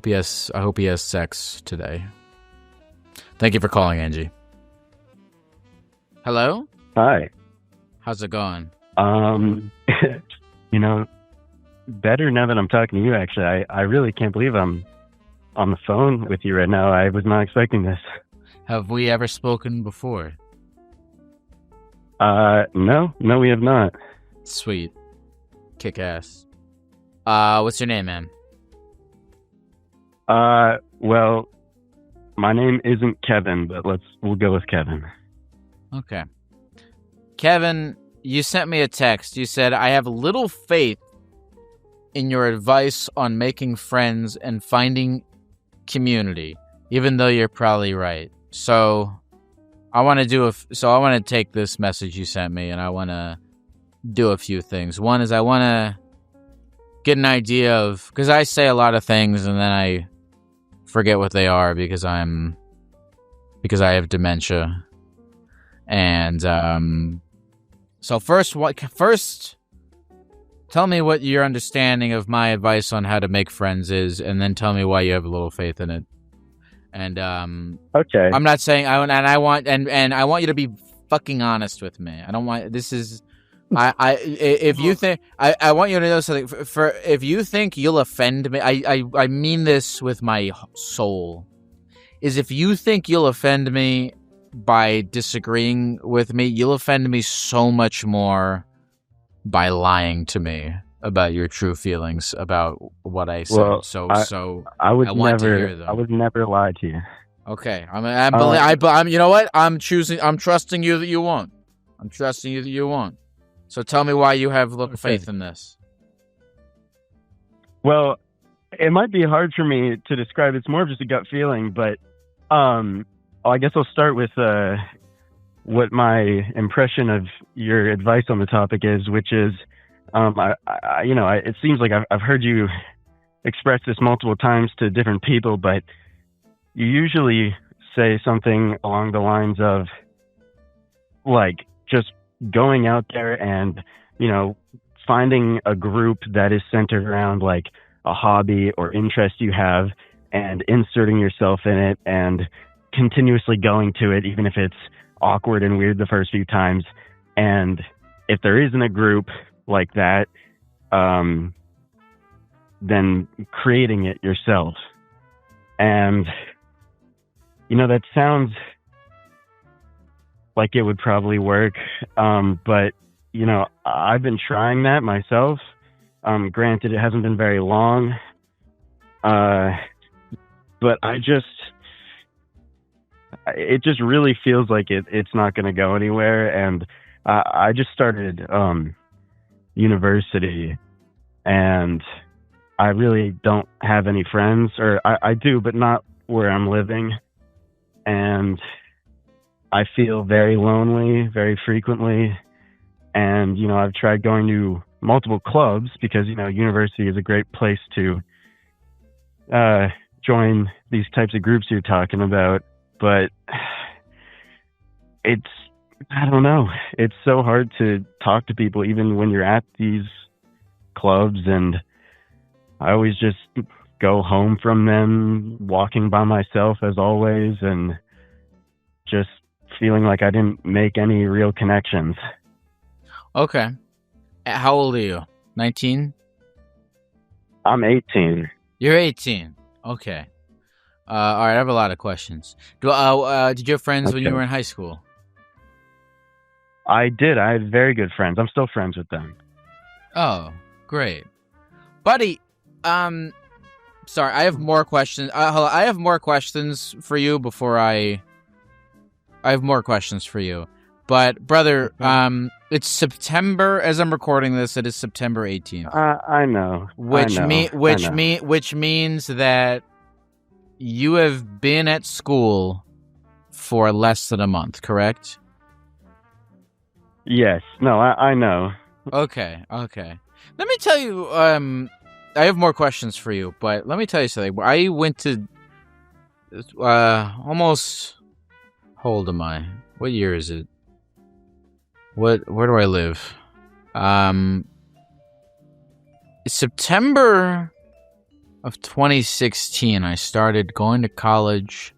he has sex today. Thank you for calling, Angie. Hello? Hi. How's it going? Better now that I'm talking to you, actually. I really can't believe I'm on the phone with you right now. I was not expecting this. Have we ever spoken before? No, we have not. Sweet. Kick ass. What's your name, man? Well, my name isn't Kevin, but we'll go with Kevin. Okay. Kevin, you sent me a text. You said, I have little faith in your advice on making friends and finding community, even though you're probably right. So I want to take this message you sent me and I want to do a few things. One is I want to get an idea of, because I say a lot of things and then I forget what they are because I have dementia. And so first tell me what your understanding of my advice on how to make friends is, and then tell me why you have a little faith in it. And okay. I'm not saying I want you to be fucking honest with me. I don't want if you think I want you to know something. For if you think you'll offend me, I mean this with my soul. Is if you think you'll offend me by disagreeing with me, you'll offend me so much more by lying to me about your true feelings about what I said. Well, I would never lie to you. Okay, I'm you know what? I'm trusting you that you won't. I'm trusting you that you won't. So tell me why you have little faith in this. Well, it might be hard for me to describe. It's more of just a gut feeling, but I guess I'll start with what my impression of your advice on the topic is, which is, it seems like I've heard you express this multiple times to different people, but you usually say something along the lines of, like, just going out there and, finding a group that is centered around, like, a hobby or interest you have and inserting yourself in it and continuously going to it, even if it's awkward and weird the first few times. And if there isn't a group like that, then creating it yourself. And, that sounds like it would probably work. But, I've been trying that myself. Granted, it hasn't been very long. But it just really feels like it's not going to go anywhere. And I just started university, and I really don't have any friends, or I do, but not where I'm living. And I feel very lonely very frequently. And, I've tried going to multiple clubs because, university is a great place to join these types of groups you're talking about. But I don't know. It's so hard to talk to people even when you're at these clubs, and I always just go home from them walking by myself as always, and just feeling like I didn't make any real connections. Okay. How old are you? 19? I'm 18. You're 18. Okay. All right, I have a lot of questions. Did you have friends when you were in high school? I did. I had very good friends. I'm still friends with them. Oh, great. Buddy, sorry, I have more questions. I have more questions for you before I have more questions for you. But, brother, it's September, as I'm recording this, it is September 18th. I know. Which means that you have been at school for less than a month, correct? Yes. No, I know. Okay. Let me tell you, I have more questions for you, but let me tell you something. I went to almost. How old am I? What year is it? Where do I live? September of 2016, I started going to college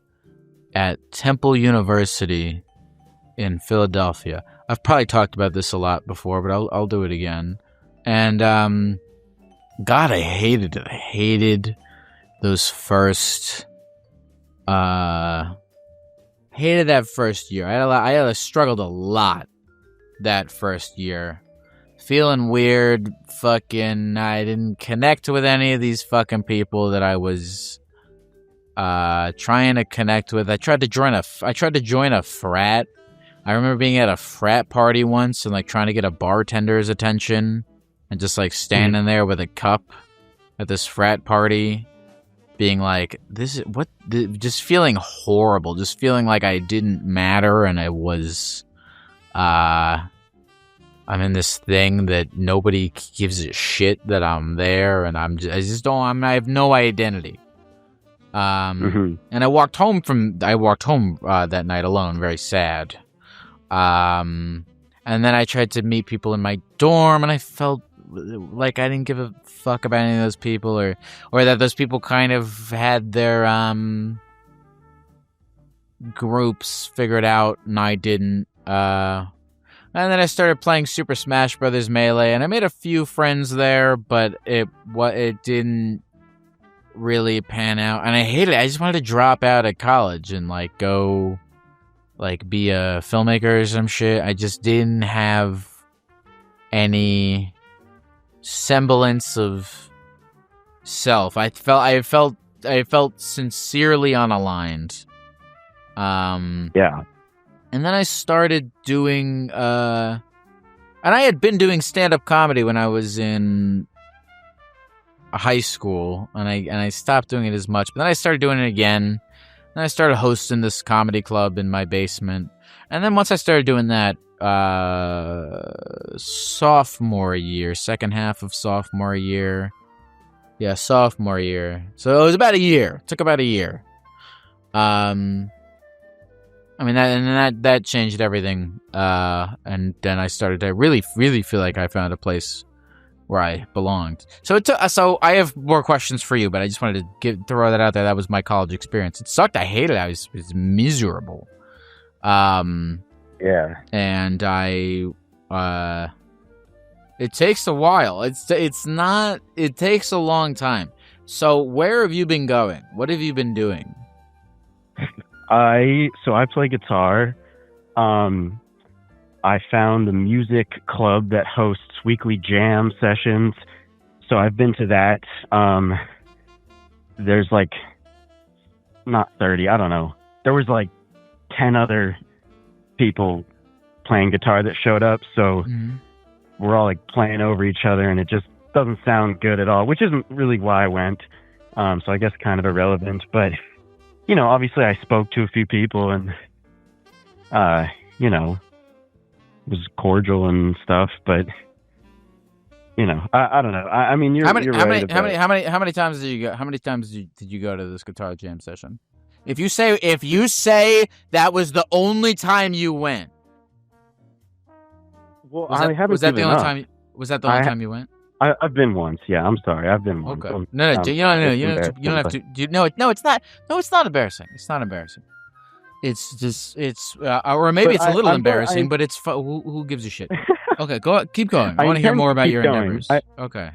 at Temple University in Philadelphia. I've probably talked about this a lot before, but I'll do it again. And God, I hated it. I hated those first. Hated that first year. I struggled a lot that first year. Feeling weird. Fucking, I didn't connect with any of these fucking people that I was trying to connect with. I tried to join a frat. I remember being at a frat party once and like trying to get a bartender's attention and just like standing there with a cup at this frat party, being like, just feeling horrible, just feeling like I didn't matter and I was, I'm in this thing that nobody gives a shit that I'm there, and I have no identity. And I walked home that night alone, very sad. And then I tried to meet people in my dorm, and I felt like I didn't give a fuck about any of those people, or that those people kind of had their groups figured out, and I didn't. And then I started playing Super Smash Brothers Melee, and I made a few friends there, but it didn't really pan out, and I hated it. I just wanted to drop out of college and like go, like be a filmmaker or some shit. I just didn't have any semblance of self. I felt sincerely unaligned. Yeah. And then I started doing, and I had been doing stand-up comedy when I was in high school, and I stopped doing it as much. But then I started doing it again, and I started hosting this comedy club in my basement. And then once I started doing that, sophomore year, second half of sophomore year. Yeah, sophomore year. So it was about a year. It took about a year. I mean, that changed everything. And then I started to really, really feel like I found a place where I belonged. So so I have more questions for you, but I just wanted to throw that out there. That was my college experience. It sucked. I hated it. It was miserable. Yeah. And it takes a while. It takes a long time. So where have you been going? What have you been doing? I play guitar. I found a music club that hosts weekly jam sessions. So I've been to that. There's like not 30, I don't know. There was like 10 other people playing guitar that showed up. So we're all like playing over each other, and it just doesn't sound good at all, which isn't really why I went. So I guess kind of irrelevant, but you know, obviously I spoke to a few people, and, you know, was cordial and stuff, but, you know, I don't know. I mean, you're right. How many times did you go? How many times did you go to this guitar jam session? If you say that was the only time you went, well, was that the only time? Was that the only time you went? I've been once. Yeah, I'm sorry. I've been once. Okay. No, you don't have to. No, it's not. No, it's not embarrassing. It's not embarrassing. It's just or maybe But it's a little I'm- embarrassing, but it's who gives a shit? Okay, keep going. I want to hear intend more to about keep your going. endeavors. Okay.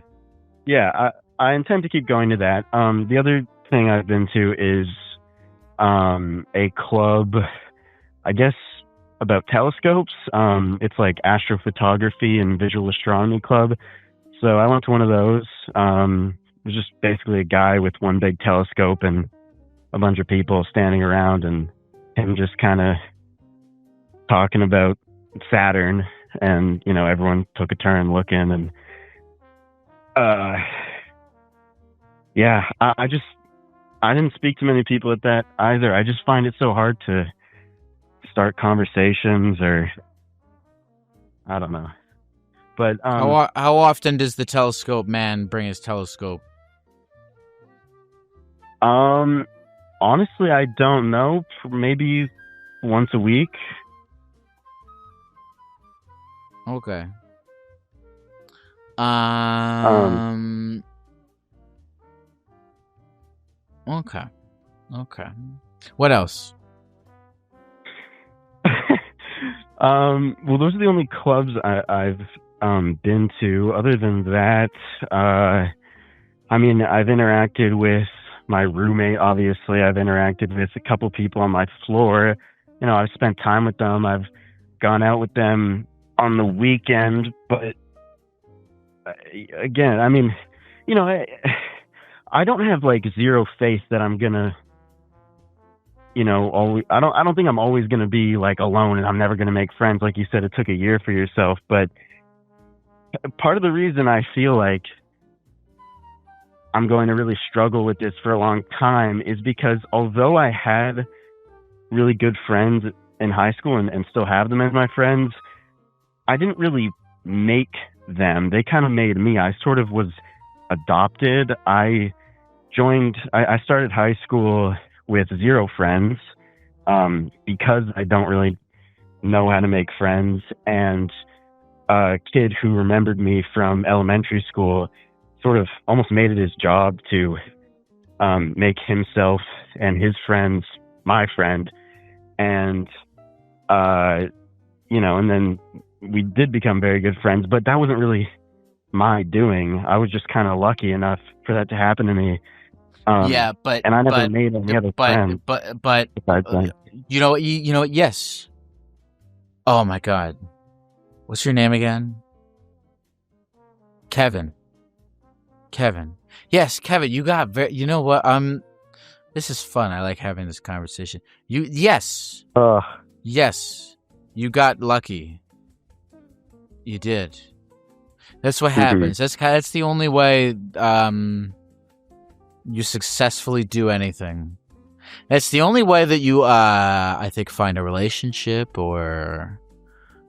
Yeah, I intend to keep going to that. The other thing I've been to is a club, I guess, about telescopes. It's like astrophotography and visual astronomy club. So I went to one of those. It was just basically a guy with one big telescope and a bunch of people standing around and him just kind of talking about Saturn, and everyone took a turn looking, and yeah, I didn't speak to many people at that either. I just find it so hard to start conversations, or I don't know. But how often does the telescope man bring his telescope? Honestly, I don't know. Maybe once a week. Okay. Okay. Okay. What else? Well, those are the only clubs I've been to. Other than that, I mean, I've interacted with my roommate. Obviously, I've interacted with a couple people on my floor. I've spent time with them. I've gone out with them on the weekend. But again, I mean, I don't have like zero faith that I'm gonna, always. I don't think I'm always gonna be like alone and I'm never gonna make friends. Like you said, it took a year for yourself. But part of the reason I feel like I'm going to really struggle with this for a long time is because although I had really good friends in high school and still have them as my friends, I didn't really make them. They kind of made me. I sort of was adopted. I started high school with zero friends because I don't really know how to make friends. And a kid who remembered me from elementary school sort of almost made it his job to make himself and his friends my friend. And, and then we did become very good friends, but that wasn't really my doing. I was just kind of lucky enough for that to happen to me. And I never made any other friends. But yes. Oh my God. What's your name again? Kevin. Yes, Kevin, you got you know what? This is fun. I like having this conversation. Yes, you got lucky. You did. That's what happens. That's the only way you successfully do anything. That's the only way that you, I think, find a relationship or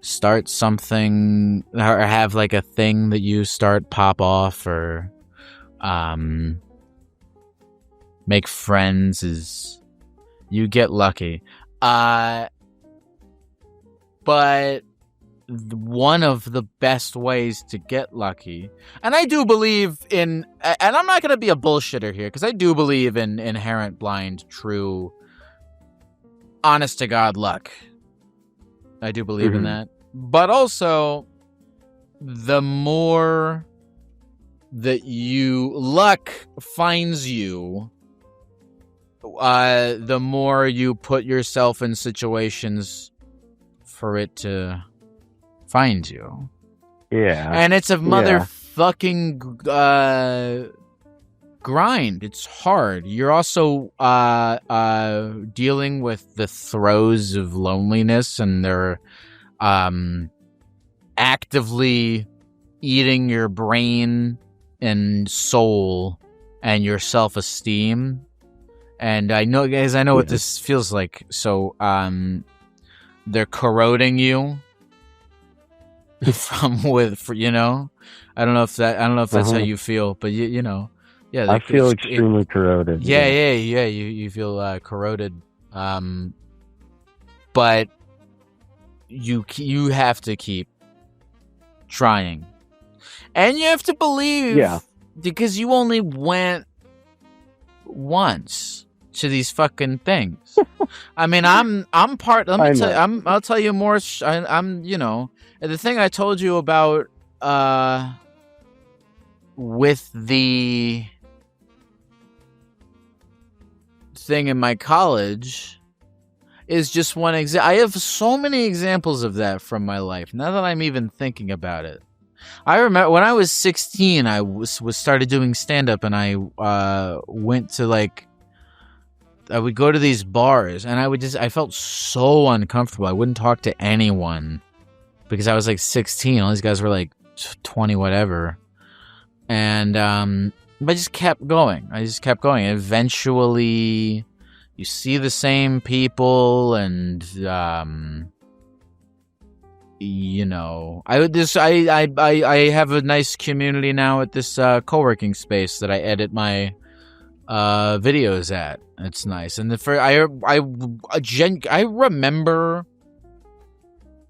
start something or have like a thing that you start pop off or make friends is you get lucky. But one of the best ways to get lucky, and I do believe in, and I'm not going to be a bullshitter here, because I do believe in inherent, blind, true, honest to God luck. I do believe in that. But also, the more that luck finds you, the more you put yourself in situations for it to find you. Yeah. And it's a motherfucking grind. It's hard. You're also dealing with the throes of loneliness, and they're actively eating your brain and soul and your self-esteem. And I know, guys, I know what this feels like. So they're corroding you I don't know if that's how you feel, but I feel extremely corroded. You feel corroded, but you have to keep trying, and you have to believe, because you only went once to these fucking things. I mean, I'm part. Let I me tell know. you, I'll tell you more. I'm, you know, the thing I told you about, with the thing in my college is just one example. I have so many examples of that from my life. Now that I'm even thinking about it, I remember when I was 16, I was started doing stand up, and I went to like. I would go to these bars, and I felt so uncomfortable. I wouldn't talk to anyone because I was like 16. All these guys were like 20, whatever. And I just kept going. Eventually, you see the same people, and you know, I have a nice community now at this co-working space that I edit my videos at. It's nice. And I remember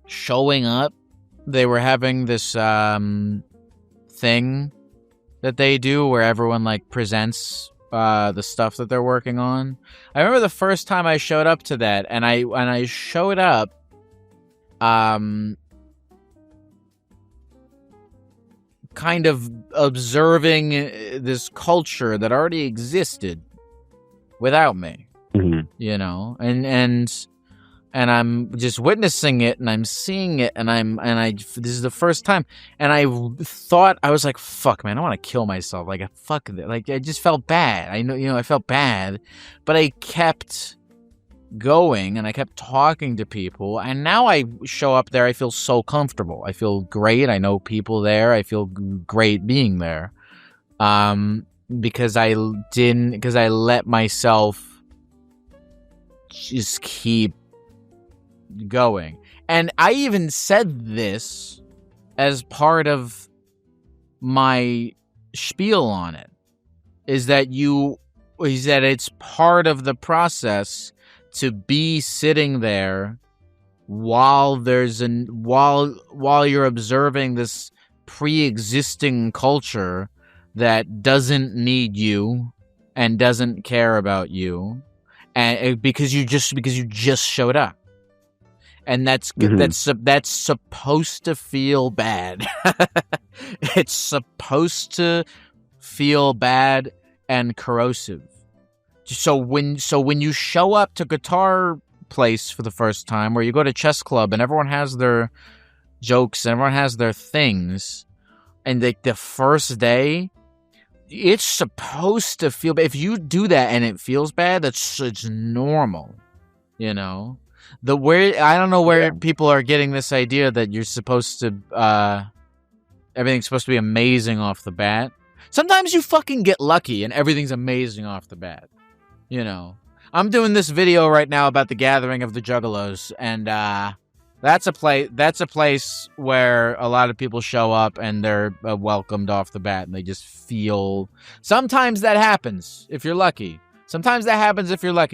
showing up. They were having this thing that they do where everyone like presents the stuff that they're working on. I remember the first time I showed up to that, and I showed up kind of observing this culture that already existed without me, you know, and I'm just witnessing it, and I'm seeing it, and this is the first time, and I thought, I was like, fuck, man, I want to kill myself, like, fuck, like, I just felt bad. I know, you know, I felt bad, but I kept going, and I kept talking to people, and now I show up there, I feel so comfortable. I feel great. I know people there. I feel great being there, because I let myself just keep going. And I even said this as part of my spiel on it, is that it's part of the process to be sitting there while you're observing this pre-existing culture that doesn't need you and doesn't care about you, and because you just showed up. And that's supposed to feel bad. It's supposed to feel bad and corrosive. So when you show up to guitar place for the first time, or you go to chess club and everyone has their jokes and everyone has their things, and like the first day, it's supposed to feel bad. If you do that and it feels bad, it's normal, you know. I don't know where people are getting this idea that you're supposed to everything's supposed to be amazing off the bat. Sometimes you fucking get lucky and everything's amazing off the bat. You know, I'm doing this video right now about the gathering of the Juggalos, and that's a place where a lot of people show up and they're welcomed off the bat, and they just feel. Sometimes that happens if you're lucky.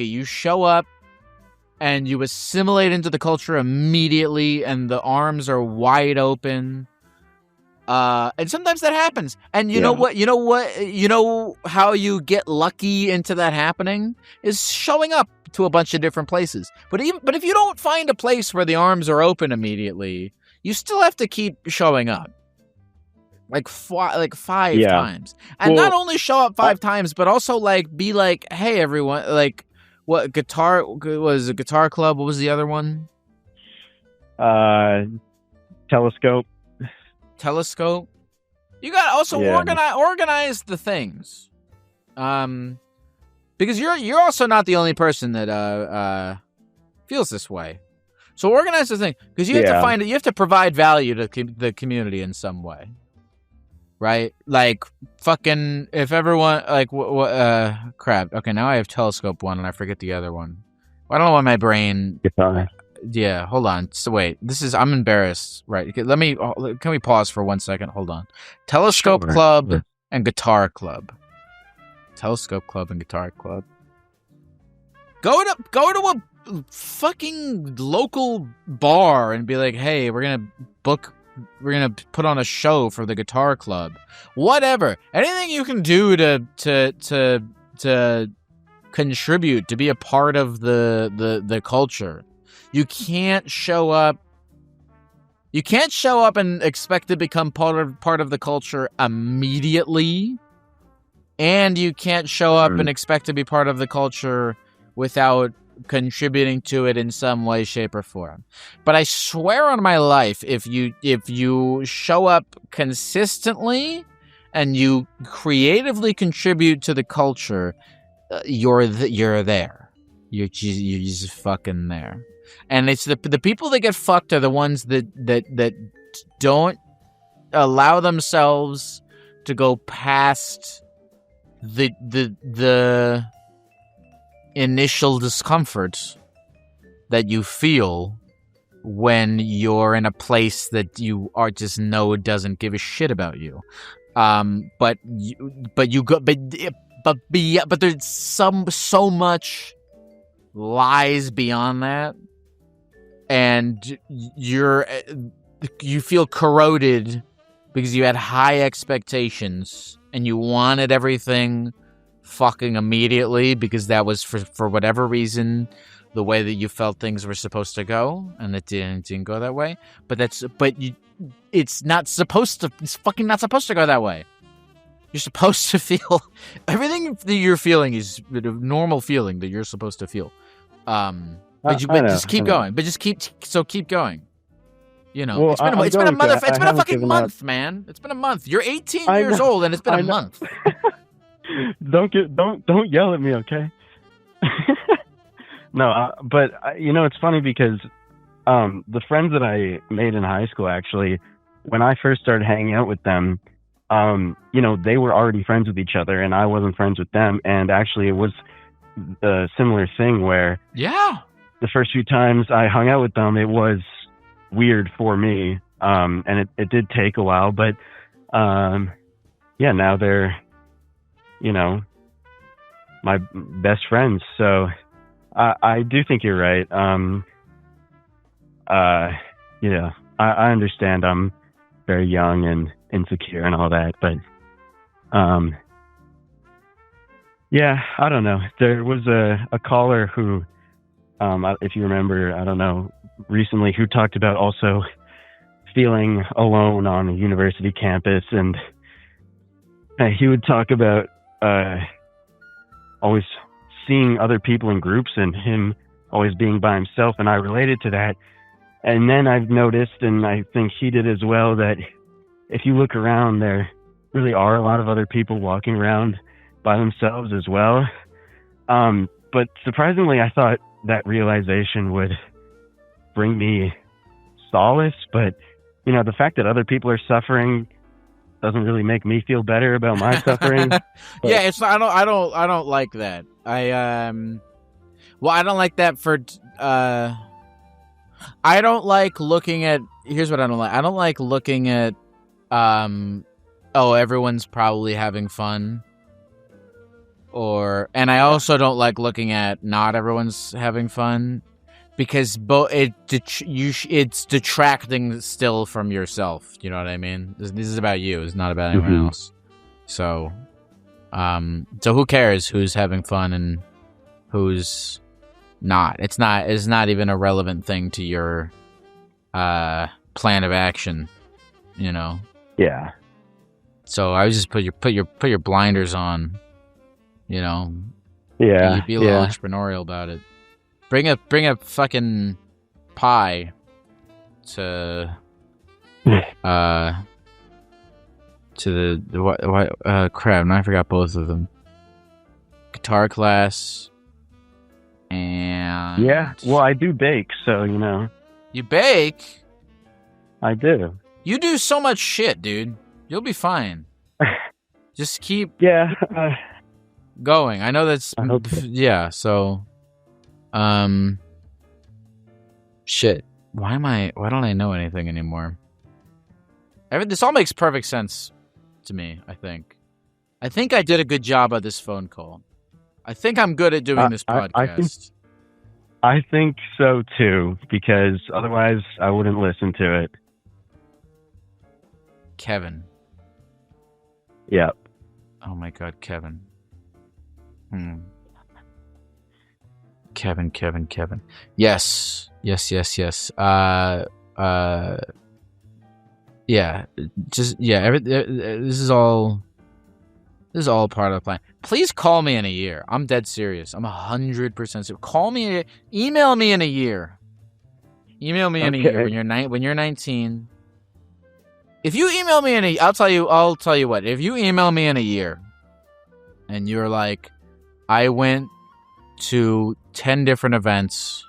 You show up and you assimilate into the culture immediately, and the arms are wide open. And sometimes that happens. And you know how you get lucky into that happening is showing up to a bunch of different places. But if you don't find a place where the arms are open immediately, you still have to keep showing up. Like five times. And not only show up 5 times, but also like be like, hey everyone, like what guitar was a guitar club? What was the other one? Telescope. You got also organize the things, because you're also not the only person that feels this way. So organize the thing, because you have to provide value to the community in some way, right? Like fucking if everyone like crap. Okay, now I have telescope one and I forget the other one. I don't know why my brain. Guitar. Yeah, hold on. So wait, I'm embarrassed. Right. Can we pause for 1 second? Hold on. Telescope Club and Guitar Club. Telescope Club and Guitar Club. Go to a fucking local bar and be like, hey, we're gonna put on a show for the Guitar Club. Whatever. Anything you can do to contribute, to be a part of the culture. You can't show up. You can't show up and expect to become part of the culture immediately, and you can't show up and expect to be part of the culture without contributing to it in some way, shape, or form. But I swear on my life, if you show up consistently and you creatively contribute to the culture, you're there. You're just fucking there. And it's the people that get fucked are the ones that don't allow themselves to go past the initial discomfort that you feel when you're in a place that you are just know doesn't give a shit about you. But there's so much lies beyond that, and you feel corroded because you had high expectations and you wanted everything fucking immediately because that was for whatever reason the way that you felt things were supposed to go, and it didn't go that way. It's fucking not supposed to go that way. You're supposed to feel everything that you're feeling is the normal feeling that you're supposed to feel. Just keep going. But just keep going. You know, well, it's been a fucking month, man. It's been a month. You're 18 years old, and it's been a month. Don't yell at me, okay? No, but it's funny because the friends that I made in high school, actually, when I first started hanging out with them, they were already friends with each other, and I wasn't friends with them. And actually, it was a similar thing where, the first few times I hung out with them, it was weird for me, and it did take a while, but now they're my best friends. So I do think you're right. I understand I'm very young and insecure and all that, but I don't know. There was a caller who, if you remember, I don't know, recently, who talked about also feeling alone on a university campus, and he would talk about always seeing other people in groups and him always being by himself, and I related to that. And then I've noticed, and I think he did as well, that if you look around, there really are a lot of other people walking around by themselves as well. But surprisingly, I thought that realization would bring me solace, but the fact that other people are suffering doesn't really make me feel better about my suffering. Yeah, it's I don't like that. I don't like that for I don't like looking at, here's what I don't like. I don't like looking at everyone's probably having fun. And I also don't like looking at not everyone's having fun, because it's detracting still from yourself. You know what I mean? This is about you. It's not about anyone else. So who cares who's having fun and who's not? It's not even a relevant thing to your plan of action. Yeah. So I would just put your blinders on. Yeah. Be a little entrepreneurial about it. Bring a fucking pie to the crap. Now I forgot both of them. Guitar class and well, I do bake, so You bake? I do. You do so much shit, dude. You'll be fine. Just keep going. I know that's so. Shit. Why don't I know anything anymore? This all makes perfect sense to me, I think. I think I did a good job of this phone call. I think I'm good at doing this podcast. I think so too, because otherwise I wouldn't listen to it. Kevin. Yeah. Oh my God, Kevin. Kevin. Yes. Yeah. This is all part of the plan. Please call me in a year. I'm dead serious. I'm 100% serious. Call me. Email me in a year. Email me in a year when you're 19. If you email me I'll tell you what. If you email me in a year, and you're like, I went to 10 different events,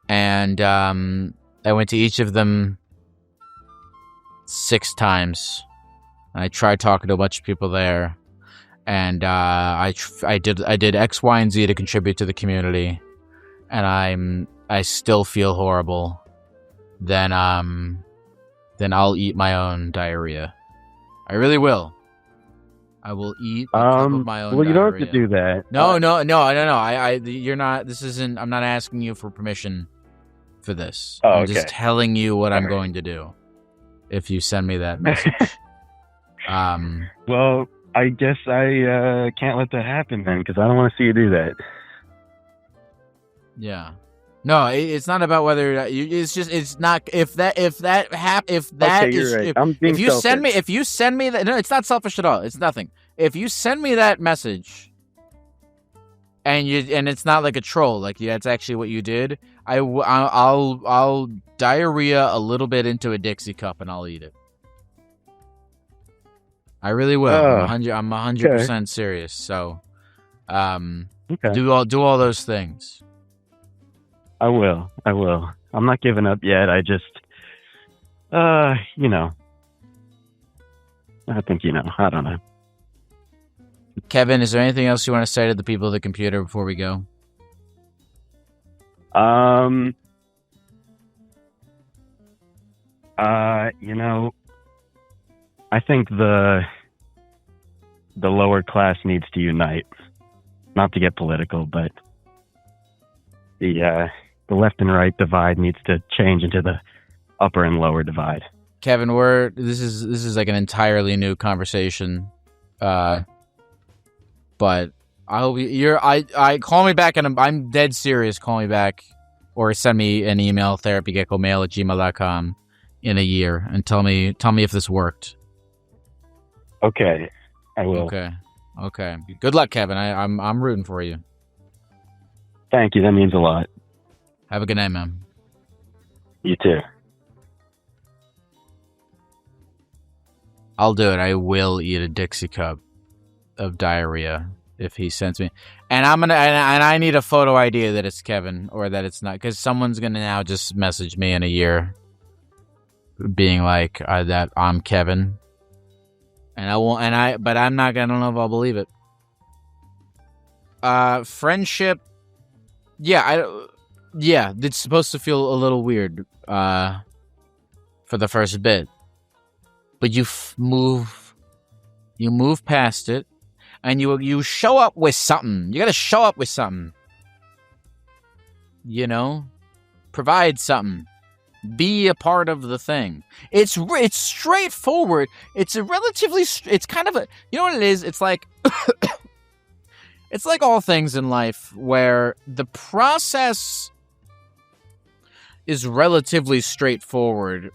and I went to each of them 6 times. I tried talking to a bunch of people there, and I did X, Y, and Z to contribute to the community, and I still feel horrible. Then I'll eat my own diarrhea. I really will. I will eat a cup of my own diarrhea. Well, you don't have to do that. No. You're not. This isn't. I'm not asking you for permission for this. Oh, I'm just telling you what I'm going to do. If you send me that message. Well, I guess I can't let that happen then, because I don't want to see you do that. Yeah. No, it's not about whether it's just it's not if you send me that, no, it's not selfish at all. It's nothing. If you send me that message and it's not like a troll, like that's actually what you did, I'll diarrhea a little bit into a Dixie cup and I'll eat it. I really will. I'm 100% serious. So, do all those things. I will. I'm not giving up yet. I just, I think I don't know. Kevin, is there anything else you want to say to the people of the computer before we go? I think the lower class needs to unite. Not to get political, but the left and right divide needs to change into the upper and lower divide. Kevin, this is like an entirely new conversation. But I call me back, and I'm dead serious. Call me back or send me an email, therapygeckomail@gmail.com in a year and tell me if this worked. Okay, I will. Okay. Good luck, Kevin. I'm rooting for you. Thank you. That means a lot. Have a good night, man. You too. I'll do it. I will eat a Dixie cup of diarrhea if he sends me. And I need a photo ID that it's Kevin or that it's not, because someone's gonna now just message me in a year being like that I'm Kevin. And I won't, but I'm not gonna know if I'll believe it. Friendship. Yeah, it's supposed to feel a little weird for the first bit, but you move past it, and you show up with something. You gotta show up with something. Provide something. Be a part of the thing. It's straightforward. It's kind of a, you know what it is? It's like it's like all things in life where the process is relatively straightforward,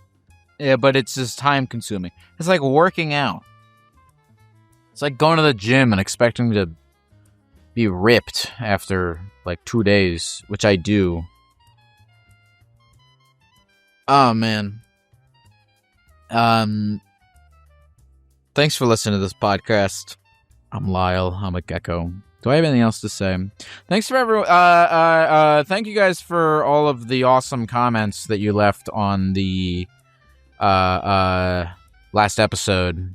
but it's just time consuming. It's like working out. It's like going to the gym and expecting to be ripped after like 2 days, which I do. Oh, man. Thanks for listening to this podcast. I'm Lyle. I'm a Gecko. Do I have anything else to say? Thanks for everyone. Thank you guys for all of the awesome comments that you left on the last episode,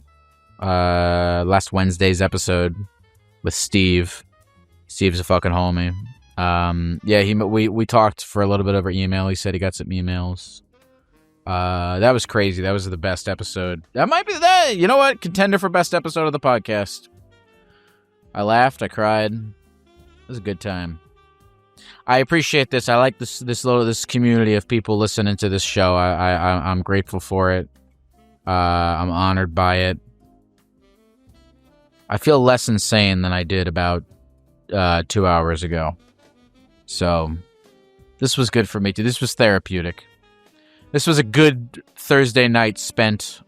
last Wednesday's episode with Steve. Steve's a fucking homie. We talked for a little bit over email. He said he got some emails. That was crazy. That was the best episode. That might be that. You know what? Contender for best episode of the podcast. I laughed. I cried. It was a good time. I appreciate this. I like this community of people listening to this show. I'm grateful for it. I'm honored by it. I feel less insane than I did about 2 hours ago. So this was good for me too. This was therapeutic. This was a good Thursday night spent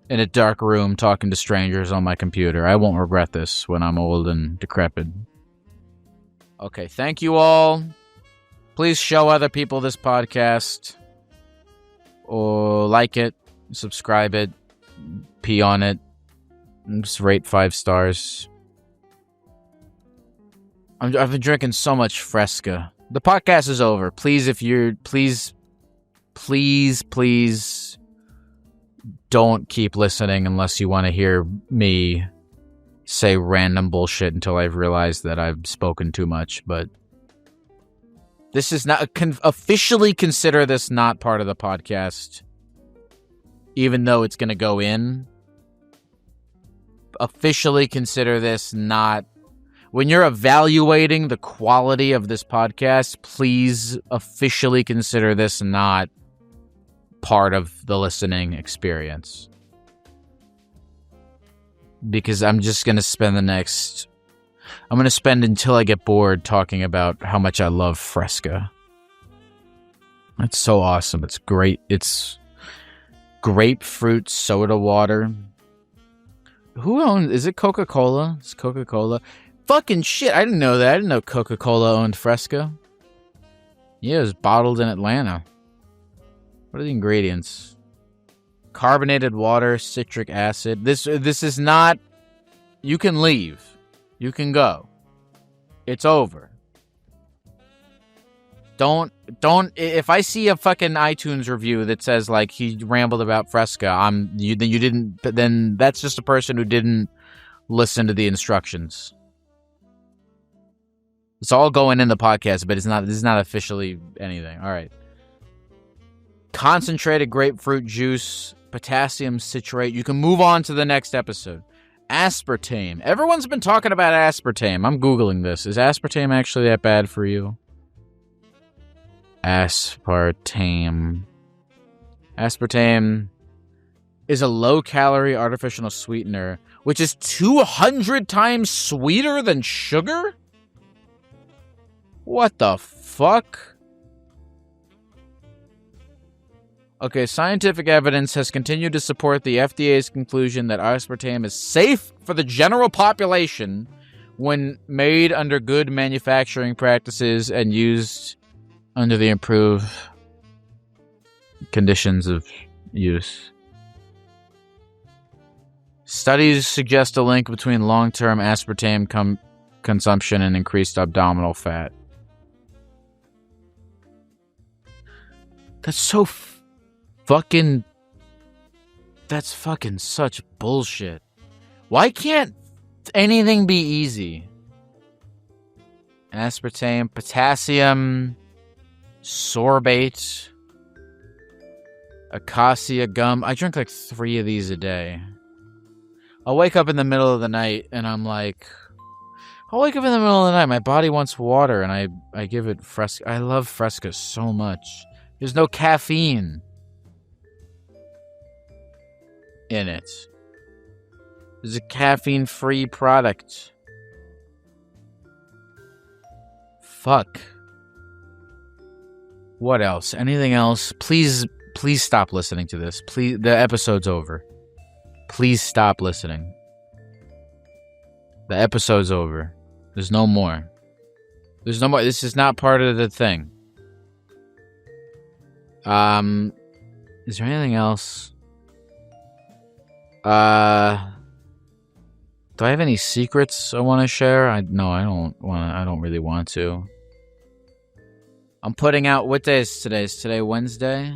in a dark room talking to strangers on my computer. I won't regret this when I'm old and decrepit. Okay, thank you all. Please show other people this podcast. Or like it, subscribe it, pee on it, and just rate 5 stars. I've been drinking so much Fresca. The podcast is over. Please, if you're... Please don't keep listening unless you want to hear me say random bullshit until I've realized that I've spoken too much. But this is not... officially consider this not part of the podcast. Even though it's going to go in. Officially consider this not... When you're evaluating the quality of this podcast, please officially consider this not part of the listening experience. Because I'm just going to spend I'm going to spend until I get bored talking about how much I love Fresca. It's so awesome. It's great. It's grapefruit soda water. Who owns... Is it Coca-Cola? It's Coca-Cola. Fucking shit, I didn't know that. I didn't know Coca-Cola owned Fresca. Yeah, it was bottled in Atlanta. What are the ingredients? Carbonated water, citric acid. This is not... You can leave. You can go. It's over. Don't... If I see a fucking iTunes review that says, like, he rambled about Fresca, then that's just a person who didn't listen to the instructions. It's all going in the podcast, but this is not officially anything. All right. Concentrated grapefruit juice, potassium citrate. You can move on to the next episode. Aspartame. Everyone's been talking about aspartame. I'm Googling this. Is aspartame actually that bad for you? Aspartame. Aspartame is a low-calorie artificial sweetener, which is 200 times sweeter than sugar? What the fuck? Okay, scientific evidence has continued to support the FDA's conclusion that aspartame is safe for the general population when made under good manufacturing practices and used under the improved conditions of use. Studies suggest a link between long-term aspartame consumption and increased abdominal fat. That's so fucking... That's fucking such bullshit. Why can't anything be easy? Aspartame, potassium, sorbate, acacia gum. I drink like 3 of these a day. I'll wake up in the middle of the night and I'm like... my body wants water and I give it Fresca. I love Fresca so much. There's no caffeine in it. It's a caffeine-free product. Fuck. What else? Anything else? Please stop listening to this. Please, the episode's over. Please stop listening. The episode's over. There's no more. There's no more. This is not part of the thing. Is there anything else? Do I have any secrets I want to share? No, I don't really want to. I'm putting out... What day is today? Is today Wednesday?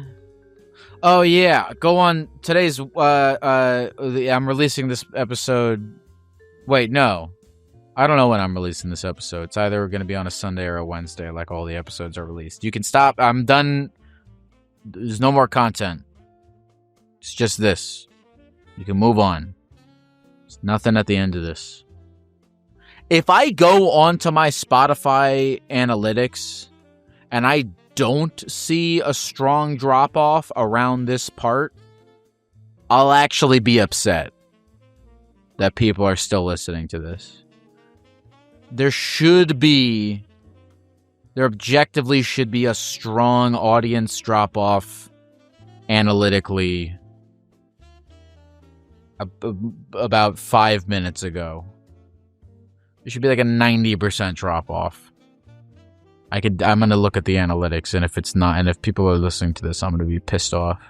Oh, yeah. Go on. Today's... I'm releasing this episode... Wait, no. I don't know when I'm releasing this episode. It's either going to be on a Sunday or a Wednesday, like all the episodes are released. You can stop. I'm done. There's no more content. It's just this. You can move on. There's nothing at the end of this. If I go onto my Spotify analytics and I don't see a strong drop-off around this part, I'll actually be upset that people are still listening to this. There should be There objectively should be a strong audience drop-off analytically about 5 minutes ago. There should be like a 90% drop-off. I'm going to look at the analytics, and if it's not, and if people are listening to this, I'm going to be pissed off.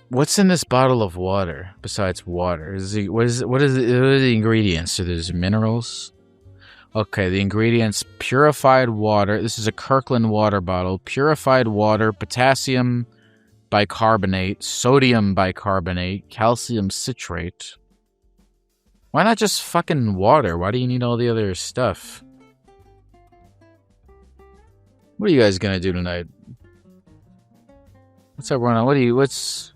What's in this bottle of water besides water? What are the ingredients? So there's minerals. Okay, the ingredients: purified water. This is a Kirkland water bottle. Purified water, potassium bicarbonate, sodium bicarbonate, calcium citrate. Why not just fucking water? Why do you need all the other stuff? What are you guys gonna do tonight? What's everyone? What's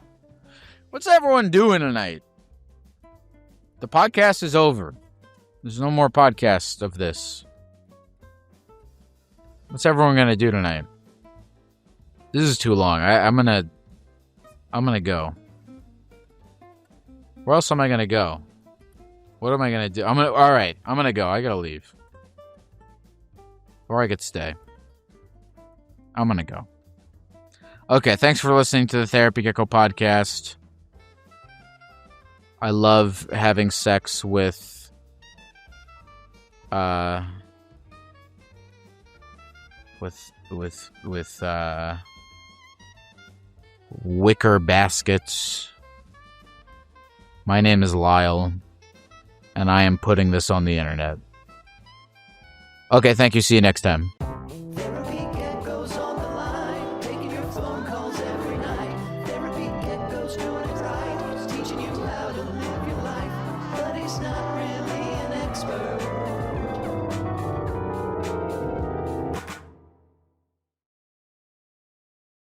everyone doing tonight? The podcast is over. There's no more podcast of this. What's everyone gonna do tonight? This is too long. I'm gonna go. Where else am I gonna go? What am I gonna do? All right. I'm gonna go. I gotta leave, or I could stay. I'm gonna go. Okay. Thanks for listening to the Therapy Gecko podcast. I love having sex with wicker baskets. My name is Lyle, and I am putting this on the internet. Okay, thank you. See you next time. Therapy Gecko's on the line, taking your phone calls every night. Therapy Gecko's doing it right, he's teaching you how to live your life, but he's not